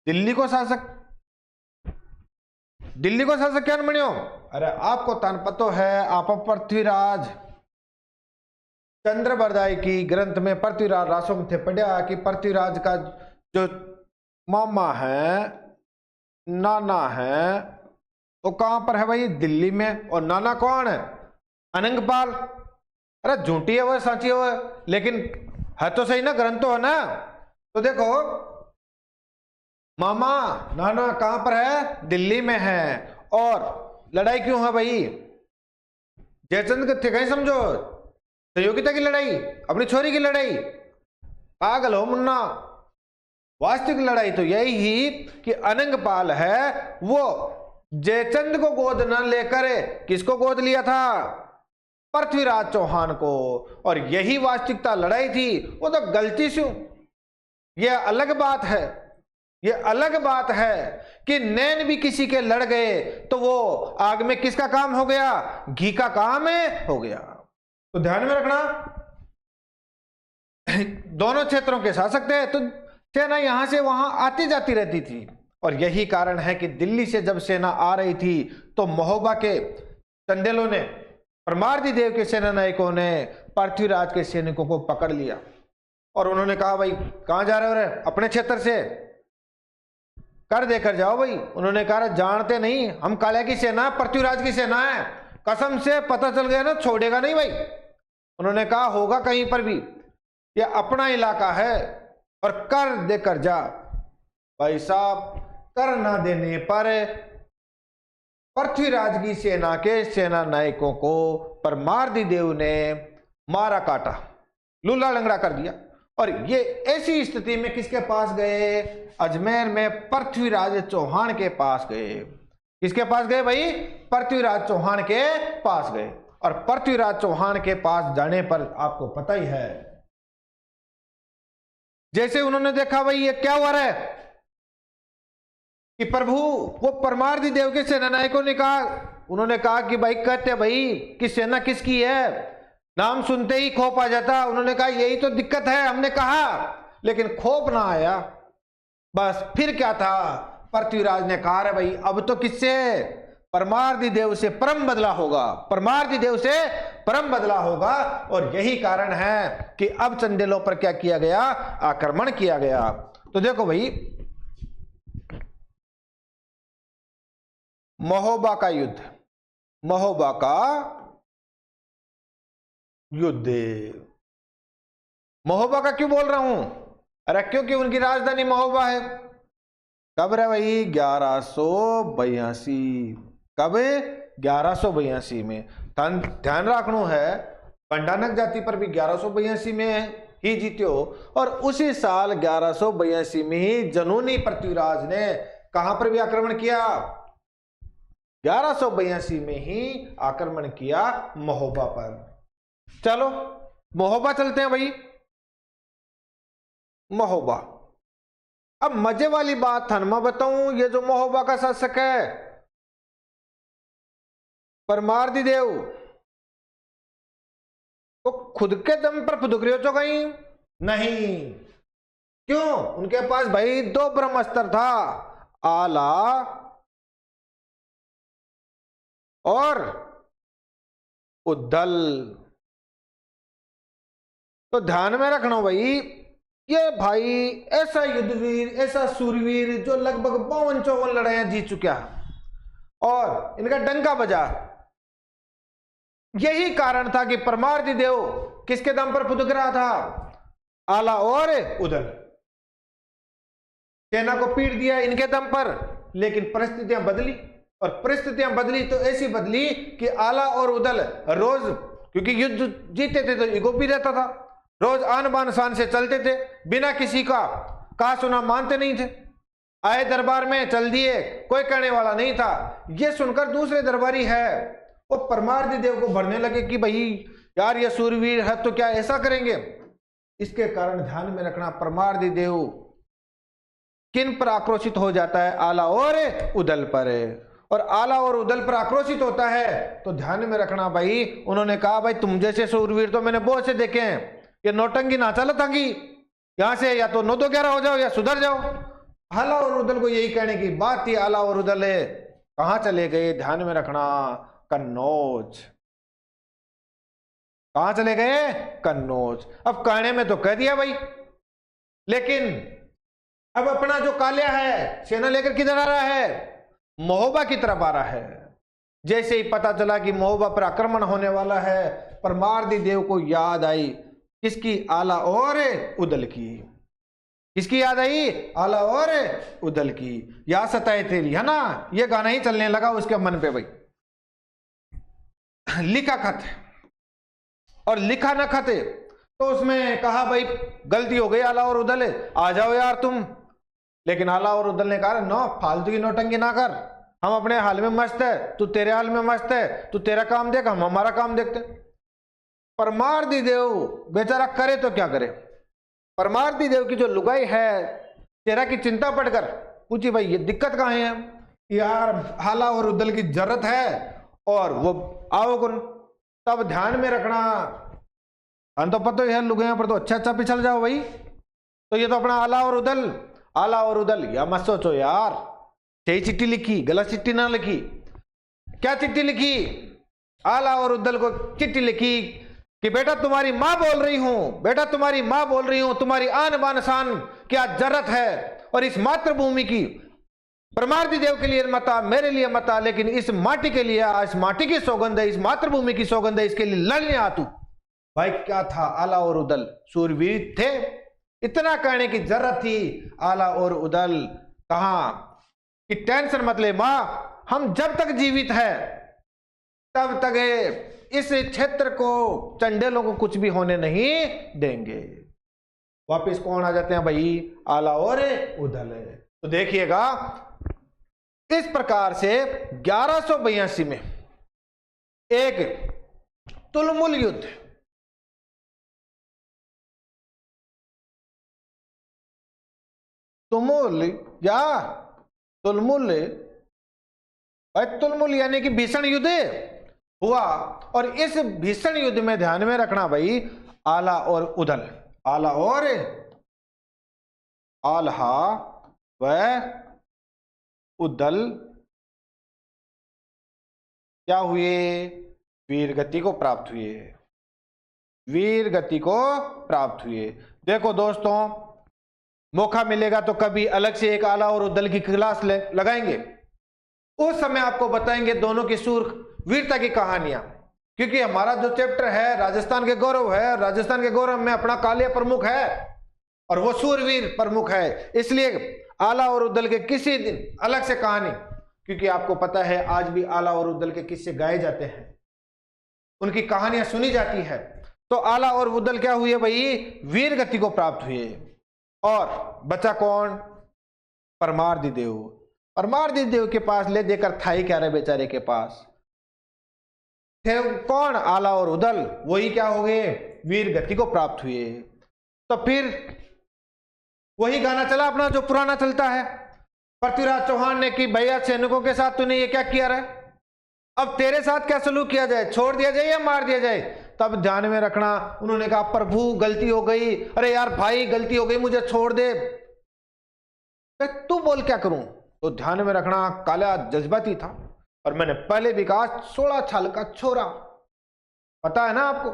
दिल्ली को शासक। दिल्ली को शासक क्या बनियो, अरे आपको तन पतो है, आप पृथ्वीराज चंद्र बरदाई की ग्रंथ में पृथ्वीराज रासों में थे पढ़ा कि पृथ्वीराज का जो मामा है, नाना है, वो कहां पर है भाई, दिल्ली में। और नाना कौन है, अनंगपाल। अरे झूठी है वो, सच्ची है वो, लेकिन है तो सही ना, ग्रंथ तो है ना। तो देखो मामा नाना कहां पर है, दिल्ली में है। और लड़ाई क्यों है भाई, जयचंद के थे कहीं समझो, सहयोगिता की लड़ाई, अपनी छोरी की लड़ाई। पागल हो मुन्ना, वास्तविक लड़ाई तो यही ही कि अनंगपाल है वो जयचंद को गोद न लेकर किसको गोद लिया था, पृथ्वीराज चौहान को। और यही वास्तविकता लड़ाई थी, वो तो गलती से। यह अलग बात है, यह अलग बात है कि नैन भी किसी के लड़ गए तो वो आग में किसका काम हो गया, घी का काम हो गया। तो ध्यान में रखना, दोनों क्षेत्रों के शासक थे तो सेना यहां से वहां आती जाती रहती थी। और यही कारण है कि दिल्ली से जब सेना आ रही थी तो महोबा के चंदेलों ने, परमार्दी देव के सेना नायकों ने पृथ्वीराज के सैनिकों को पकड़ लिया और उन्होंने कहा भाई कहां जा रहे हो रे, अपने क्षेत्र से कर देकर जाओ भाई। उन्होंने कहा जानते नहीं, हम काले की सेना, पृथ्वीराज की सेना है, कसम से पता चल गया ना छोड़ेगा नहीं भाई। उन्होंने कहा होगा कहीं पर भी, ये अपना इलाका है और कर देकर जा। भाई साहब, कर ना देने पर पृथ्वीराज की सेना के सेना नायकों को परमार्दी देव ने मारा काटा, लूला लंगड़ा कर दिया। और ये ऐसी स्थिति में किसके पास गए, अजमेर में पृथ्वीराज चौहान के पास गए। किसके पास गए भाई, पृथ्वीराज चौहान के पास गए। और पृथ्वीराज चौहान के पास जाने पर आपको पता ही है, जैसे उन्होंने देखा भाई ये क्या हो रहा है कि प्रभु, वो परमार्दी देव के सेना नायकों ने कहा, उन्होंने कहा कि भाई कहते भाई कि सेना किसकी है, नाम सुनते ही खौफ आ जाता। उन्होंने कहा यही तो दिक्कत है, हमने कहा लेकिन खौफ ना आया। बस फिर क्या था, पृथ्वीराज ने कहा रे भाई अब तो किससे, परमार्दी देव से परम बदला होगा, परमार्दी देव से परम बदला होगा। और यही कारण है कि अब चंदेलों पर क्या किया गया, आक्रमण किया गया। तो देखो भाई, महोबा का युद्ध, महोबा का युद्ध। महोबा का क्यों बोल रहा हूं, अरे क्योंकि उनकी राजधानी महोबा है। कब रे भाई, 1182। कब, 1182 में। ध्यान रखना है, पंडानक जाति पर भी 1182 में ही जीत्यो। और उसी साल 1182 में ही जनूनी पृथ्वीराज ने कहां पर भी आक्रमण किया, 1182 में ही आक्रमण किया महोबा पर। चलो महोबा चलते हैं भाई, महोबा। अब मजे वाली बात था, मैं बताऊं, ये जो महोबा का शासक है परमार्दी देव, वो खुद के दम पर फुदक रहे हो कहीं नहीं। क्यों, उनके पास भाई 2 ब्रह्मास्त्र था, आला और उद्दल। तो ध्यान में रखना भाई, ये भाई ऐसा युद्धवीर, ऐसा सूरवीर जो लगभग 52-54 लड़ाइयां जीत चुका है और इनका डंका बजा। यही कारण था कि परमार्दी देव किसके दम पर फुदक रहा था, आला और उदल। सेना को पीट दिया इनके दम पर, लेकिन परिस्थितियां बदली। और परिस्थितियां बदली तो ऐसी बदली कि आला और उदल रोज, क्योंकि युद्ध जीते थे तो ईगो भी रहता था, रोज आन बान शान से चलते थे, बिना किसी का कहा सुना मानते नहीं थे। आए दरबार में, चल दिए, कोई कहने वाला नहीं था। ये सुनकर दूसरे दरबारी है वो परमार्थ देव को भरने लगे कि भाई यार ये सूरवीर है तो क्या ऐसा करेंगे। इसके कारण ध्यान में रखना, परमार्थ देव किन पर आक्रोशित हो जाता है? आला और उदल पर। और आला और उदल पर आक्रोशित होता है तो ध्यान में रखना भाई, उन्होंने कहा भाई तुम जैसे सूरवीर तो मैंने बहुत से देखे हैं, ये नौटंकी ना चलतंगी, यहां से या तो 9-2-11 हो जाओ या सुधर जाओ। आला और उदल को यही कहने की बात थी। आला और उदल कहां चले गए? ध्यान में रखना, कन्नौज। कहां चले गए? कन्नौज। अब कहने में तो कह दिया भाई, लेकिन अब अपना जो कालिया है सेना लेकर किधर आ रहा है? महोबा की तरफ आ रहा है। जैसे ही पता चला कि महोबा पर आक्रमण होने वाला है, परमार्थ देव को याद आई किसकी? आला और उदल की। किसकी याद आई? आला और उदल की। या सताए तेरी, है ना, ये गाना ही चलने लगा उसके मन पे भाई। लिखा खत और लिखा न खत, तो उसमें कहा भाई गलती हो गई आला और उदल, आ जाओ यार तुम। लेकिन आला और उदल ने कहा नो, फालतू की नौटंकी ना कर, हम अपने हाल में मस्त है, तू तेरे हाल में मस्त है, तू तेरा काम देख, हम हमारा काम देखते। परमार्थ देव बेचारा करे तो क्या करे। परमार्थ देव की जो लुगाई है तेरा की चिंता पड़कर पूछी भाई ये दिक्कत कहाँ है? यार आला और उदल की जरूरत है और वो आओ गुण। तब ध्यान में रखना, हम तो पता है लुगाइयों पर तो अच्छा पिछल जाओ भाई। तो ये तो अपना आला और उदल, आला और उदल, या मत सोचो यार सही चिट्ठी लिखी, गलत चिट्ठी ना लिखी। क्या चिट्ठी लिखी? आला और उदल को चिट्ठी लिखी कि बेटा तुम्हारी मां बोल रही हूं, बेटा तुम्हारी मां बोल रही हूं, तुम्हारी आन बान शान क्या जरूरत है। और इस मातृभूमि की परमार्थ देव के लिए मता, मेरे लिए मता, लेकिन इस माटी के लिए, इस माटी की सौगंध है, इस मातृभूमि की सौगंध है, इसके लिए लड़ने आ तू। भाई क्या था, आला और उदल सूरवीर थे, इतना कहने की जरूरत थी। आला और उदल कहा कि टेंशन मत ले मां, हम जब तक जीवित है तब तक इस क्षेत्र को, चंडेलों को कुछ भी होने नहीं देंगे। वापिस कौन आ जाते हैं भाई? आला और उदल। तो देखिएगा इस प्रकार से 1182 में एक तुलमुल युद्ध, तुमुल या तुलमुल, तुलमुल यानी कि भीषण युद्ध हुआ। और इस भीषण युद्ध में ध्यान में रखना भाई, आला और उदल, आला और आल्हा व उदल क्या हुए? वीर गति को प्राप्त हुए, वीर गति को प्राप्त हुए। देखो दोस्तों, मौका मिलेगा तो कभी अलग से एक आला और उदल की क्लास लगाएंगे, उस समय आपको बताएंगे दोनों की सूर वीरता की कहानियां। क्योंकि हमारा जो चैप्टर है राजस्थान के गौरव है, राजस्थान के गौरव में अपना कालिया प्रमुख है और वो सूरवीर प्रमुख है, इसलिए आला और उदल के किसी दिन अलग से कहानी। क्योंकि आपको पता है आज भी आला और उदल के किस्से गाए जाते हैं, उनकी कहानियां सुनी जाती है। तो आला और उदल क्या हुए भाई? वीर गति को प्राप्त हुए। और बचा कौन? परमार्थ देव। परमार्थ देव के पास ले देकर था ही क्या रहे बेचारे के पास थे कौन? आला और उदल। वही क्या हो गए? वीर गति को प्राप्त हुए। तो फिर वही गाना चला अपना जो पुराना चलता है, पृथ्वीराज चौहान ने कि भैया सैनिकों के साथ तूने ये क्या किया रहा है, अब तेरे साथ क्या सलूक किया जाए, छोड़ दिया जाए या मार दिया जाए। तब ध्यान में रखना, उन्होंने कहा प्रभु गलती हो गई, अरे यार भाई गलती हो गई, मुझे छोड़ दे। तू बोल क्या करूं? तो ध्यान में रखना, काला जज्बाती था। और मैंने पहले भी कहा 16 साल का छोरा, पता है ना आपको,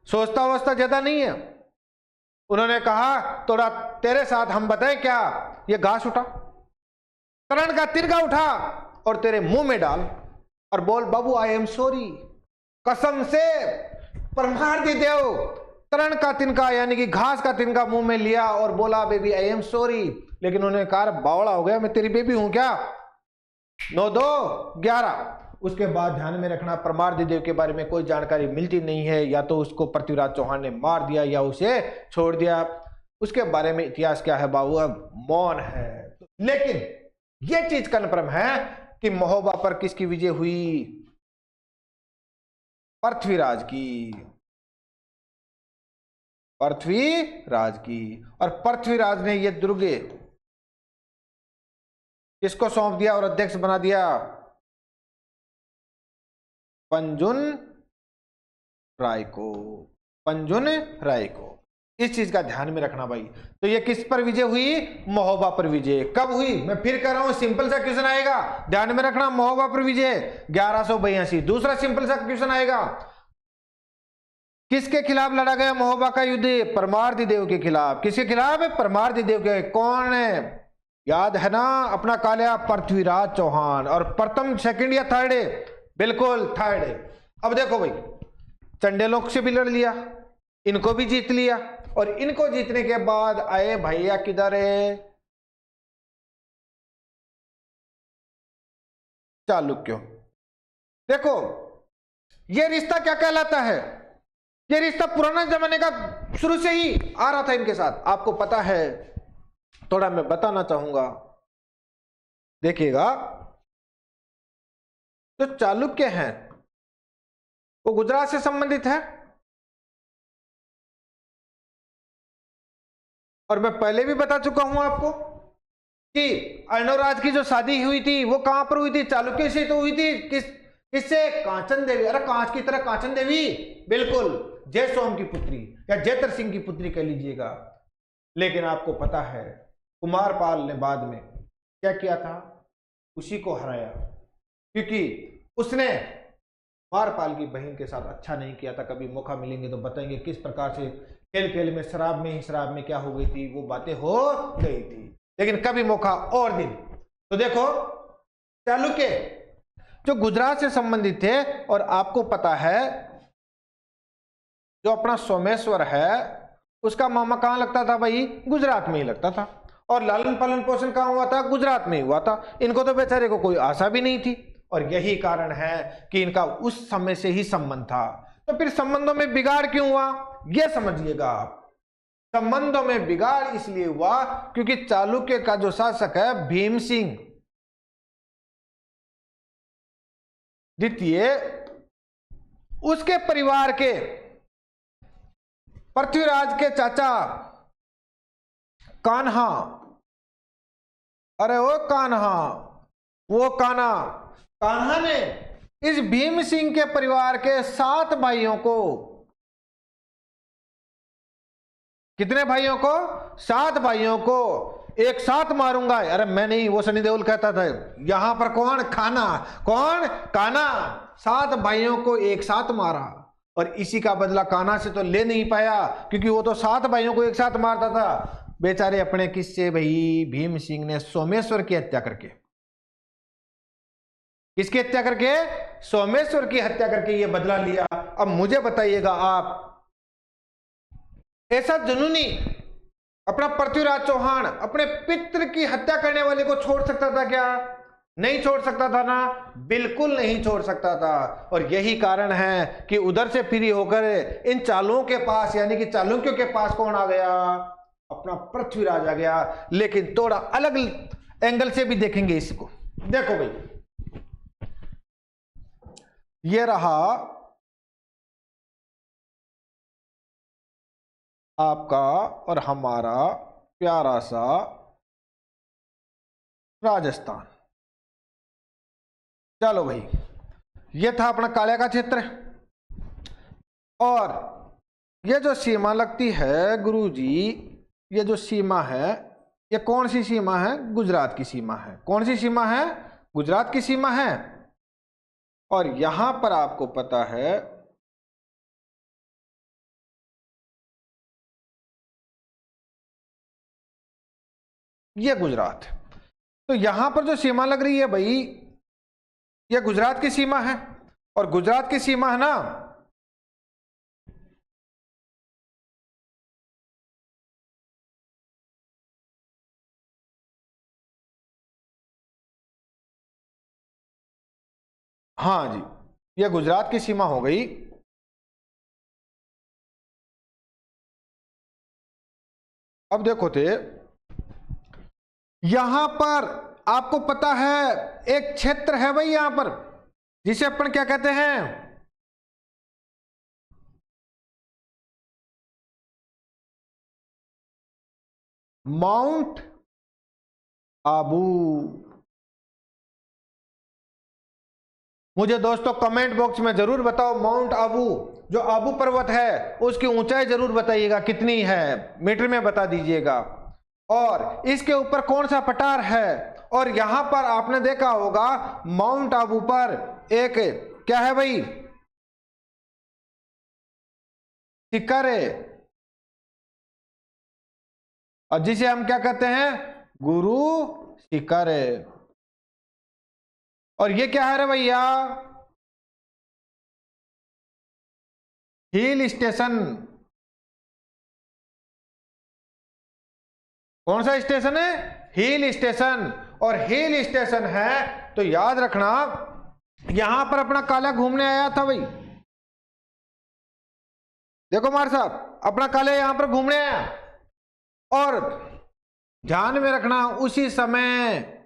सोचता वोचता ज्यादा नहीं है। उन्होंने कहा थोड़ा तेरे साथ हम बताएं क्या, ये घास उठा, तरण का तिरगा उठा और तेरे मुंह में डाल और बोल बाबू आई एम सॉरी। कसम से परमार्थ देव तरण का तिनका यानी कि घास का तिनका मुंह में लिया और बोला बेबी आई एम सॉरी। लेकिन उन्होंने कहा बावड़ा हो गया, मैं तेरी बेबी हूं क्या? 9-2-11। उसके बाद ध्यान में रखना, परमार्थ देव के बारे में कोई जानकारी मिलती नहीं है, या तो उसको पृथ्वीराज चौहान ने मार दिया या उसे छोड़ दिया। उसके बारे में इतिहास क्या है बाबू, अब मौन है। लेकिन यह चीज कन्फर्म है कि महोबा पर किसकी विजय हुई? पृथ्वीराज की, पृथ्वीराज की। और पृथ्वीराज ने ये दुर्ग किसको सौंप दिया और अध्यक्ष बना दिया? पंजुन राय को, पंजुन राय को। इस चीज का ध्यान में रखना भाई। तो ये किस पर विजय हुई? महोबा पर विजय। कब हुई? मैं फिर कह रहा हूं, सिंपल सा क्वेश्चन आएगा, ध्यान में रखना। महोबा पर विजय 1182। दूसरा सिंपल सा क्वेश्चन आएगा, किसके खिलाफ लड़ा गया महोबा का युद्ध? परमार्दिदेव के खिलाफ। किसके खिलाफ? परमार्दिदेव के। कौन है? याद है ना अपना कालिया? पृथ्वीराज चौहान। और प्रथम, सेकंड या थर्ड है? बिल्कुल थर्ड है। अब देखो भाई, चंडेलों से भी लड़ लिया, इनको भी जीत लिया, और इनको जीतने के बाद आए भैया किधर है? चालुक्यों। देखो यह रिश्ता क्या कहलाता है? यह रिश्ता पुराना जमाने का शुरू से ही आ रहा था इनके साथ। आपको पता है, थोड़ा मैं बताना चाहूंगा, देखिएगा। जो चालुक्य हैं वो गुजरात से संबंधित है, और मैं पहले भी बता चुका हूं आपको कि अर्णवराज की जो शादी हुई थी वो कहां पर हुई थी? चालुक्य से तो हुई थी। किससे? कांचन देवी। अरे कांच की तरह कांचन देवी, बिल्कुल, जय सोम की पुत्री या जयतर सिंह की पुत्री कह लीजिएगा। लेकिन आपको पता है कुमारपाल ने बाद में क्या किया था? उसी को हराया, क्योंकि उसने कुमारपाल की बहन के साथ अच्छा नहीं किया था। कभी मौका मिलेंगे तो बताएंगे किस प्रकार से खेल खेल में, शराब में क्या हो गई थी, वो बातें हो गई थी। लेकिन कभी मौका और दिन। तो देखो, चालुक्य जो गुजरात से संबंधित थे, और आपको पता है जो अपना सोमेश्वर है उसका मामा कहां लगता था भाई? गुजरात में ही लगता था। और लालन पालन पोषण कहां हुआ था? गुजरात में ही हुआ था। इनको तो बेचारे को कोई आशा भी नहीं थी, और यही कारण है कि इनका उस समय से ही संबंध था। तो फिर संबंधों में बिगाड़ क्यों हुआ? यह समझिएगा आप। संबंधों में बिगाड़ इसलिए हुआ क्योंकि चालुक्य का जो शासक है भीम सिंह द्वितीय, उसके परिवार के पृथ्वीराज के चाचा कान्हा, अरे वो कान्हा, वो कान्हा ने इस भीम सिंह के परिवार के 7 भाइयों को, कितने भाइयों को? 7 भाइयों को एक साथ मारूंगा। अरे मैं नहीं, वो सनी देओल कहता था। यहां पर कौन? खाना। कौन? कान्हा। 7 भाइयों को एक साथ मारा, और इसी का बदला कान्हा से तो ले नहीं पाया, क्योंकि वो तो 7 भाइयों को एक साथ मारता था। बेचारे अपने किससे भाई? भीम सिंह ने सोमेश्वर की हत्या करके। किसकी हत्या करके? सोमेश्वर की हत्या करके ये बदला लिया। अब मुझे बताइएगा आप, ऐसा जुनूनी अपना पृथ्वीराज चौहान अपने पितृ की हत्या करने वाले को छोड़ सकता था क्या? नहीं छोड़ सकता था ना, बिल्कुल नहीं छोड़ सकता था। और यही कारण है कि उधर से फ्री होकर इन चालुओं के पास, यानी कि चालुक्यों के पास कौन आ गया? अपना पृथ्वीराज आ गया। लेकिन थोड़ा अलग एंगल से भी देखेंगे इसको। देखो भाई, ये रहा आपका और हमारा प्यारा सा राजस्थान। चलो भाई, ये था अपना कालिया का क्षेत्र, और ये जो सीमा लगती है गुरुजी, ये जो सीमा है, ये कौन सी सीमा है? गुजरात की सीमा है। कौन सी सीमा है? गुजरात की सीमा है। और यहां पर आपको पता है ये गुजरात। तो यहां पर जो सीमा लग रही है भाई, ये गुजरात की सीमा है। और गुजरात की सीमा है ना, हाँ जी, ये गुजरात की सीमा हो गई। अब देखो थे, यहां पर आपको पता है एक क्षेत्र है भाई, यहां पर जिसे अपन क्या कहते हैं, माउंट आबू। मुझे दोस्तों कमेंट बॉक्स में जरूर बताओ, माउंट आबू जो आबू पर्वत है उसकी ऊंचाई जरूर बताइएगा कितनी है, मीटर में बता दीजिएगा। और इसके ऊपर कौन सा पठार है, और यहां पर आपने देखा होगा माउंट आबू पर एक क्या है भाई, शिखर है, और जिसे हम क्या कहते हैं, गुरु शिखर है। और ये क्या है रे भैया, हिल स्टेशन। कौन सा स्टेशन है, हिल स्टेशन। और हिल स्टेशन है तो याद रखना यहां पर अपना काला घूमने आया था भाई। देखो मार साहब, अपना काले यहां पर घूमने आया, और ध्यान में रखना उसी समय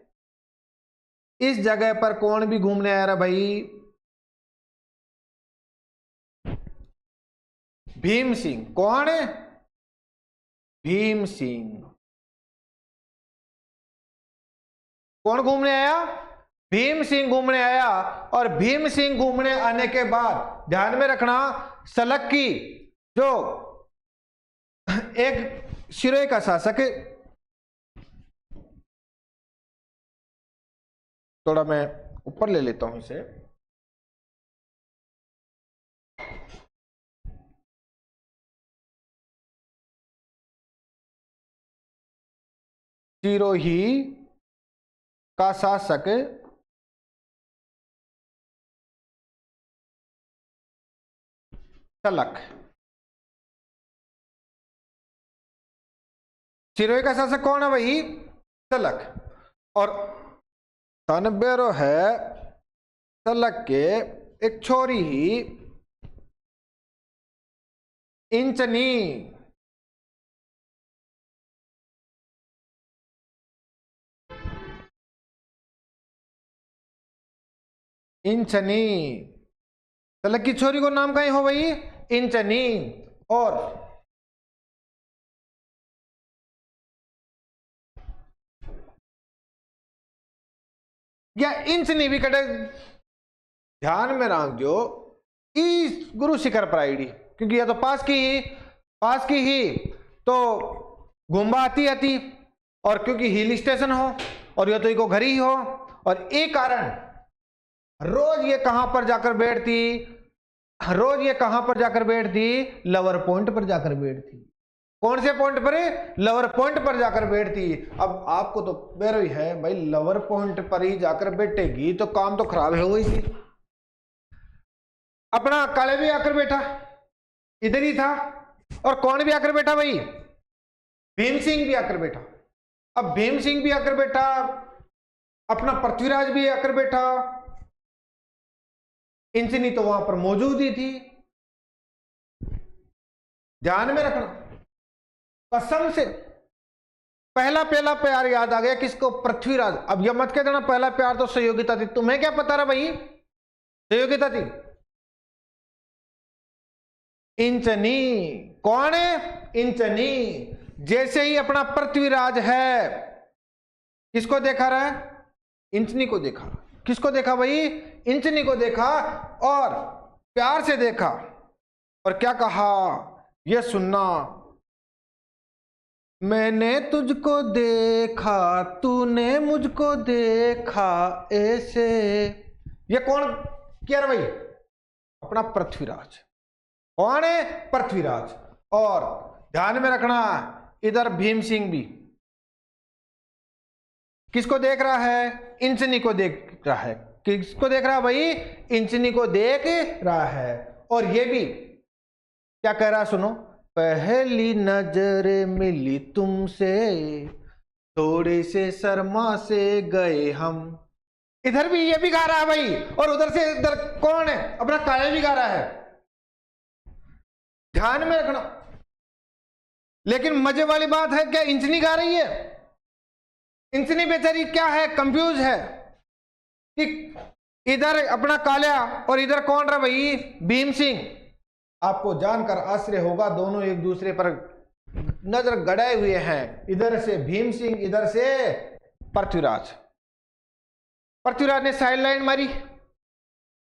इस जगह पर कौन भी घूमने आया रहा भाई, भीम सिंह। कौन है, भीम सिंह। कौन घूमने आया, भीम सिंह घूमने आया। और भीम सिंह घूमने आने के बाद ध्यान में रखना सलक्की जो एक शिरोई का शासक है, थोड़ा मैं ऊपर ले लेता हूं इसे, सिरोही का शासक सलक। सिरोही का शासक कौन है भाई, सलक। और तनबेरो है सलक के एक छोरी ही इंचनी। इंचनी, सलक की छोरी को नाम कहीं हो भाई, इंचनी। और या इंचनी भी कटे, ध्यान में रखो इस गुरु शिखर पर आईडी, क्योंकि यह तो पास की ही तो गुम्बा आती, और क्योंकि हिल स्टेशन हो, और यह तो इको घर ही हो, और एक कारण रोज ये कहां पर जाकर बैठती, रोज ये कहां पर जाकर बैठती, लवर पॉइंट पर जाकर बैठती। कौन से पॉइंट पर, लवर पॉइंट पर जाकर बैठती। अब आपको तो बेरो ही है भाई, लवर पॉइंट पर ही जाकर बैठेगी तो काम तो खराब है वही। अपना काले भी आकर बैठा, इधर ही था। और कौन भी आकर बैठा भाई, भीम सिंह भी आकर बैठा। अब भीम सिंह भी आकर बैठा, अपना पृथ्वीराज भी आकर बैठा, इंचनी तो वहां पर मौजूद ही थी। ध्यान में रखना, कसम से पहला प्यार याद आ गया किसको, पृथ्वीराज। अब यह मत कह देना पहला प्यार तो सहयोगिता थी, तुम्हें क्या पता रहा भाई, सहयोगिता थी। इंचनी कौन है, इंचनी। जैसे ही अपना पृथ्वीराज है किसको देखा रहा है, इंचनी को देखा। किसको देखा भाई, इंचनी को देखा, और प्यार से देखा। और क्या कहा, यह सुनना, मैंने तुझको देखा तूने मुझको देखा ऐसे। ये कौन किया रे भाई, अपना पृथ्वीराज। कौन है, पृथ्वीराज। और ध्यान में रखना इधर भीम सिंह भी किसको देख रहा है, इंचनी को देख रहा है। किसको देख रहा है भाई, इंचनी को देख रहा है। और ये भी क्या कह रहा है सुनो, पहली नजर मिली तुमसे थोड़े से शर्मा से गए हम। इधर भी ये भी गा रहा है भाई, और उधर से इधर कौन है, अपना काया भी गा रहा है। ध्यान में रखना। लेकिन मजे वाली बात है क्या, इंचनी गा रही है, इंचनी बेचारी क्या है, कंफ्यूज है कि इधर अपना काल्या और इधर कौन रहा भाई, भीम सिंह। आपको जानकर आश्चर्य होगा, दोनों एक दूसरे पर नजर गड़ाए हुए हैं, इधर से भीम सिंह, इधर से पृथ्वीराज। पृथ्वीराज ने साइड लाइन मारी,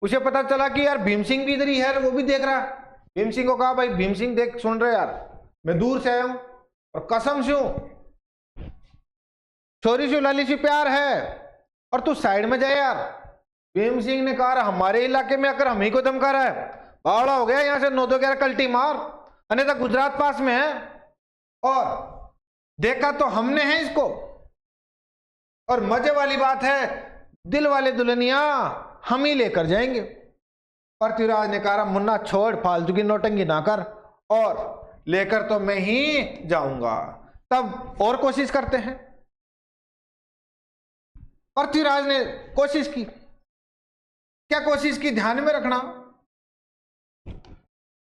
उसे पता चला कि यार भीम सिंह भी इधर ही है, वो भी देख रहा। भीम सिंह को कहा, भाई भीम सिंह देख, सुन रहे यार, मैं दूर से आया हूं और कसम से हूं, छोरी से लाली से प्यार है और तू साइड में जाए यार। भीम सिंह ने कहा, हमारे इलाके में आकर हम ही को धमका रहा है, बावड़ा हो गया, यहां से 9-2-11 कल्टी मार, अन्यथा गुजरात पास में है और देखा तो हमने है इसको। और मजे वाली बात है, दिल वाले दुल्हनिया हम ही लेकर जाएंगे। पृथ्वीराज ने कहा, मुन्ना छोड़, फालतू की नौटंकी ना कर, और लेकर तो मैं ही जाऊंगा। तब और कोशिश करते हैं। पृथ्वीराज ने कोशिश की, क्या कोशिश की, ध्यान में रखना।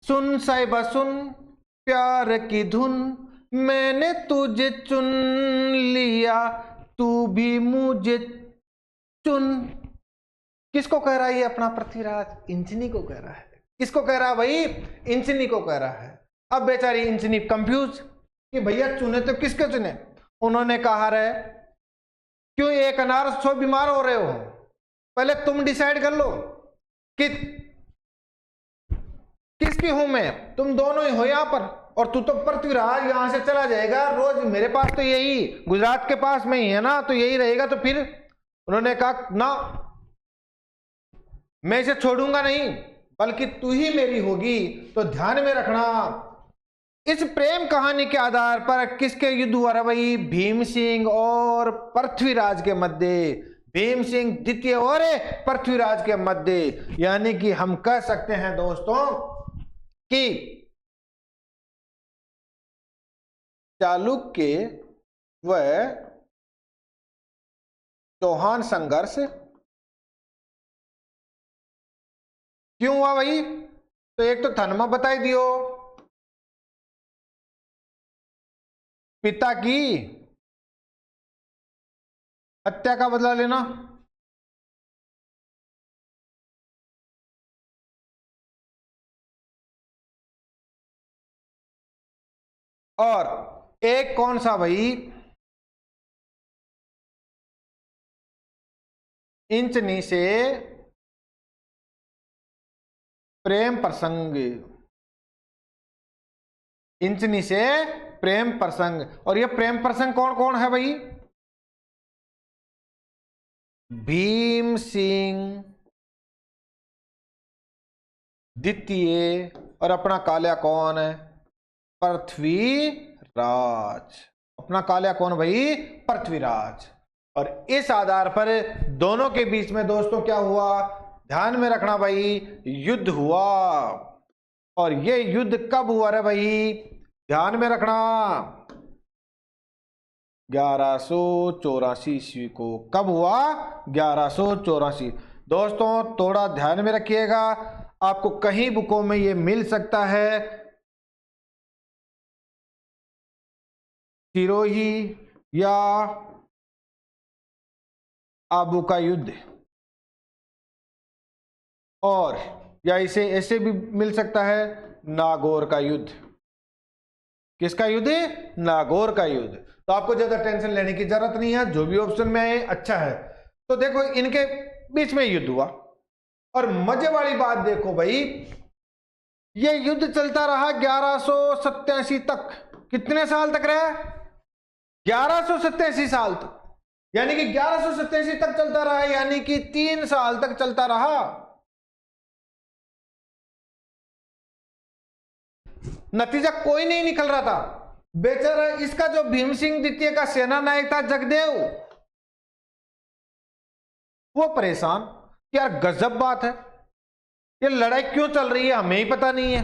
सुन साहिबा सुन प्यार की धुन, मैंने तुझे चुन लिया, तू भी मुझे चुन। किसको कह रहा है ये अपना पृथ्वीराज? इंचनी को कह रहा है। किसको कह रहा है भाई? इंचनी को कह रहा है। अब बेचारी इंचनी कंफ्यूज कि भैया चुने तो किसके चुने। उन्होंने कहा, रे क्यों एक अनार 100 बीमार हो रहे हो, पहले तुम डिसाइड कर लो कि किसकी हूं मैं, तुम दोनों ही हो यहां पर, और तू तो पृथ्वीराज यहां से चला जाएगा, रोज मेरे पास तो यही गुजरात के पास में ही है ना, तो यही रहेगा। तो फिर उन्होंने कहा, ना मैं इसे छोड़ूंगा नहीं, बल्कि तू ही मेरी होगी। तो ध्यान में रखना, इस प्रेम कहानी के आधार पर किसके युद्ध हुआ रहा भाई? भीम सिंह और पृथ्वीराज के मध्य, भीम सिंह द्वितीय और पृथ्वीराज के मध्य। यानी कि हम कह सकते हैं दोस्तों कि चालुक्य व चौहान संघर्ष क्यों हुआ भाई? तो एक तो धनमा बताई दियो, पिता की हत्या का बदला लेना, और एक कौन सा भाई? इंचनी से प्रेम प्रसंग, इंचनी से प्रेम प्रसंग। और ये प्रेम प्रसंग कौन कौन है भाई? भीम सिंह द्वितीय और अपना काल्या कौन है? पृथ्वीराज। अपना काल्या कौन भाई? पृथ्वीराज। और इस आधार पर दोनों के बीच में दोस्तों क्या हुआ? ध्यान में रखना भाई, युद्ध हुआ। और ये युद्ध कब हुआ रे भाई? ध्यान में रखना, 1184 ईस्वी को। कब हुआ? 1184। दोस्तों थोड़ा ध्यान में रखिएगा, आपको कहीं बुकों में ये मिल सकता है। सिरोही या आबू का युद्ध, और या इसे ऐसे भी मिल सकता है, नागौर का युद्ध। किसका युद्ध? नागौर का युद्ध। तो आपको ज्यादा टेंशन लेने की जरूरत नहीं है, जो भी ऑप्शन में आए अच्छा है। तो देखो इनके बीच में युद्ध हुआ, और मजे वाली बात देखो भाई, ये युद्ध चलता रहा 1187 तक। कितने साल तक रहा? 1187 साल तक। यानी कि 1187 तक चलता रहा, यानी कि 3 साल तक चलता रहा। नतीजा कोई नहीं निकल रहा था। बेचारा इसका जो भीम सिंह द्वितीय का सेना नायक था जगदेव, वो परेशान, यार गजब बात है, ये लड़ाई क्यों चल रही है हमें ही पता नहीं है।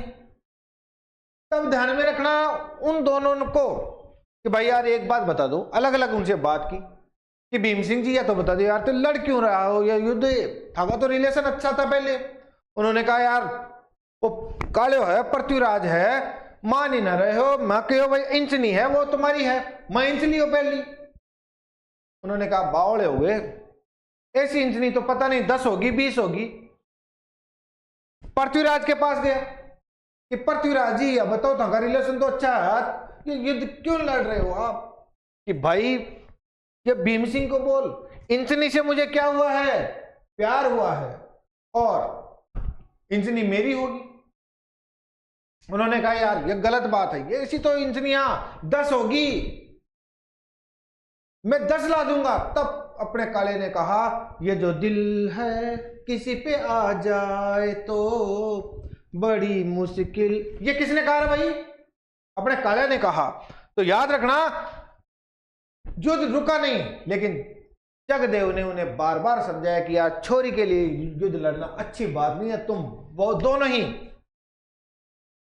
तब ध्यान में रखना उन दोनों को कि भाई यार एक बात बता दो, अलग अलग उनसे बात की कि भीम सिंह जी या तो बता दो यार, तो लड़ क्यों रहा हो, या युद्ध था तो रिलेशन अच्छा था पहले। उन्होंने कहा यार वो काले है, पृथ्वीराज है, मान ही ना रहे हो, मैं कहो भाई इंचनी है, वो तुम्हारी है, मैं इंचनी हो पहली। उन्होंने कहा बावड़े हुए, ऐसी इंजनी तो पता नहीं 10 होगी 20 होगी। पृथ्वीराज के पास गया कि पृथ्वीराज जी अब बताओ, तुम्हारा रिलेशन तो अच्छा है, ये युद्ध क्यों लड़ रहे हो आप? कि भाई ये भीम सिंह को बोल, इंजनी से मुझे क्या हुआ है, प्यार हुआ है और इंजनी मेरी होगी। उन्होंने कहा यार ये गलत बात है, ये ऐसी तो इंजनियां 10 होगी, मैं 10 ला दूंगा। तब अपने काले ने कहा ये जो दिल है किसी पे आ जाए तो बड़ी मुश्किल। ये किसने कहा भाई? अपने काले ने कहा। तो याद रखना युद्ध रुका नहीं, लेकिन जगदेव ने उन्हें बार बार समझाया कि यार छोरी के लिए युद्ध लड़ना अच्छी बात नहीं है, तुम वो दोनों ही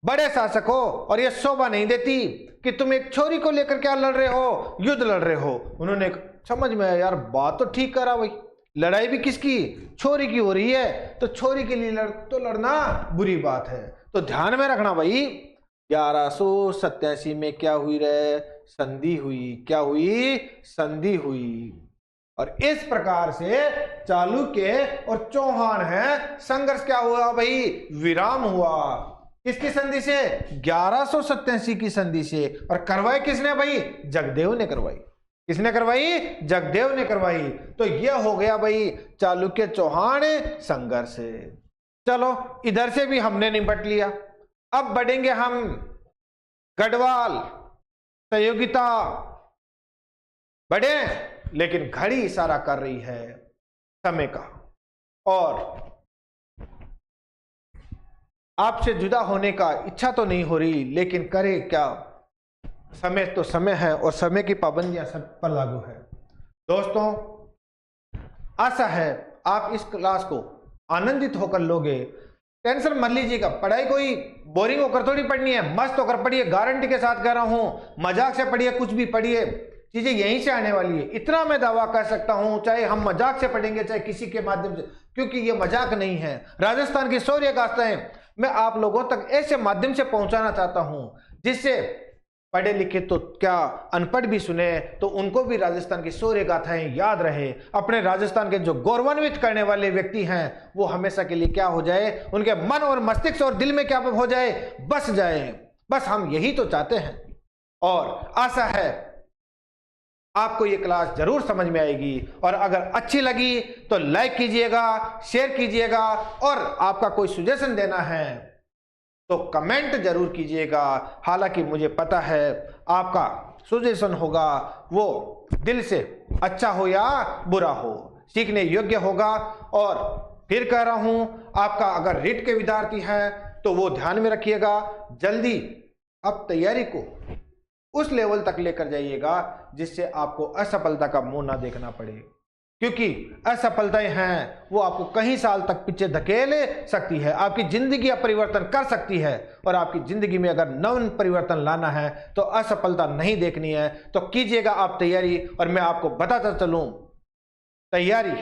बड़े शासक हो और ये शोभा नहीं देती कि तुम एक छोरी को लेकर क्या लड़ रहे हो, युद्ध लड़ रहे हो। उन्होंने समझ में आया यार बात तो ठीक करा भाई, लड़ाई भी किसकी, छोरी की हो रही है, तो छोरी के लिए लड़ना बुरी बात है। तो ध्यान में रखना भाई 1187 में क्या हुई रे, संधि हुई। क्या हुई? संधि हुई। और इस प्रकार से चालुक्य और चौहान है संघर्ष क्या हुआ भाई, विराम हुआ। किसकी संधि से? 1187 की संधि से। और करवाई किसने भाई? जगदेव ने करवाई। किसने करवाई? जगदेव ने करवाई। तो यह हो गया भाई चालुक्य चौहान संघर्ष। चलो इधर से भी हमने निपट लिया। अब बढ़ेंगे हम गढ़वाल सहयोगिता। बढ़े, लेकिन घड़ी इशारा कर रही है समय का, और आपसे जुदा होने का इच्छा तो नहीं हो रही, लेकिन करे क्या, समय तो समय है और समय की पाबंदियां सब पर लागू है। दोस्तों आशा है आप इस क्लास को आनंदित होकर लोगे। टेंशन मत लीजिएगा, पढ़ाई कोई बोरिंग होकर थोड़ी पढ़नी है, मस्त होकर पढ़िए। गारंटी के साथ कह रहा हूं, मजाक से पढ़िए, कुछ भी पढ़िए, चीजें यहीं से आने वाली है। इतना मैं दावा कर सकता हूं, चाहे हम मजाक से पढ़ेंगे चाहे किसी के माध्यम से, क्योंकि ये मजाक नहीं है। राजस्थान की शौर्य गाथाएं मैं आप लोगों तक ऐसे माध्यम से पहुंचाना चाहता हूं जिससे पढ़े लिखे तो क्या अनपढ़ भी सुने तो उनको भी राजस्थान की शौर्य गाथाएं याद रहे। अपने राजस्थान के जो गौरवान्वित करने वाले व्यक्ति हैं वो हमेशा के लिए क्या हो जाए, उनके मन और मस्तिष्क और दिल में क्या हो जाए, बस जाए। बस हम यही तो चाहते हैं। और आशा है आपको ये क्लास जरूर समझ में आएगी, और अगर अच्छी लगी तो लाइक कीजिएगा, शेयर कीजिएगा, और आपका कोई सजेशन देना है तो कमेंट जरूर कीजिएगा। हालांकि मुझे पता है आपका सजेशन होगा वो दिल से अच्छा हो या बुरा हो, सीखने योग्य होगा। और फिर कह रहा हूं, आपका अगर रीट के विद्यार्थी हैं तो वो ध्यान में रखिएगा, जल्दी अब तैयारी को उस लेवल तक लेकर जाइएगा जिससे आपको असफलता का मुंह ना देखना पड़े, क्योंकि असफलताएं हैं वो आपको कई साल तक पीछे धकेल सकती है, आपकी जिंदगी परिवर्तन कर सकती है। और आपकी जिंदगी में अगर नव परिवर्तन लाना है तो असफलता नहीं देखनी है, तो कीजिएगा आप तैयारी। और मैं आपको बताता चलूं, तैयारी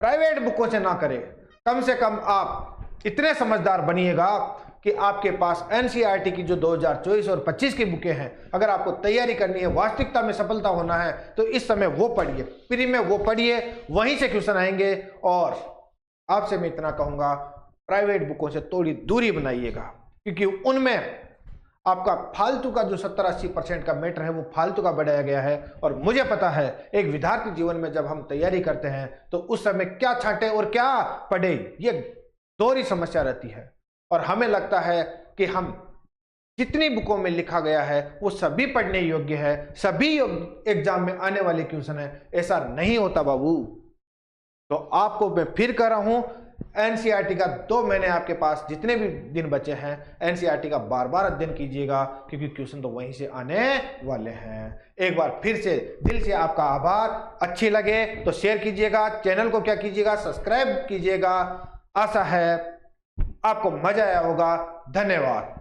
प्राइवेट बुकों से ना करें, कम से कम आप इतने समझदार बनिएगा कि आपके पास एनसीईआरटी की जो 2024 और 25 की बुकें हैं, अगर आपको तैयारी करनी है, वास्तविकता में सफलता होना है, तो इस समय वो पढ़िए, फ्री में वो पढ़िए, वहीं से क्वेश्चन आएंगे। और आपसे मैं इतना कहूंगा, प्राइवेट बुकों से थोड़ी दूरी बनाइएगा, क्योंकि उनमें आपका फालतू का जो 70-80% का मैटर है वो फालतू का बढ़ाया गया है। और मुझे पता है एक विद्यार्थी जीवन में जब हम तैयारी करते हैं तो उस समय क्या छांटे और क्या पढ़े, ये दोहरी समस्या रहती है। और हमें लगता है कि हम जितनी बुकों में लिखा गया है वो सभी पढ़ने योग्य है, सभी एग्जाम में आने वाले क्वेश्चन है। ऐसा नहीं होता बाबू। तो आपको मैं फिर कह रहा हूं, एनसीईआरटी का 2 महीने आपके पास जितने भी दिन बचे हैं, एनसीईआरटी का बार बार अध्ययन कीजिएगा, क्योंकि क्वेश्चन तो वहीं से आने वाले हैं। एक बार फिर से दिल से आपका आभार। अच्छी लगे तो शेयर कीजिएगा, चैनल को क्या कीजिएगा, सब्सक्राइब कीजिएगा। आशा है आपको मजा आया होगा। धन्यवाद।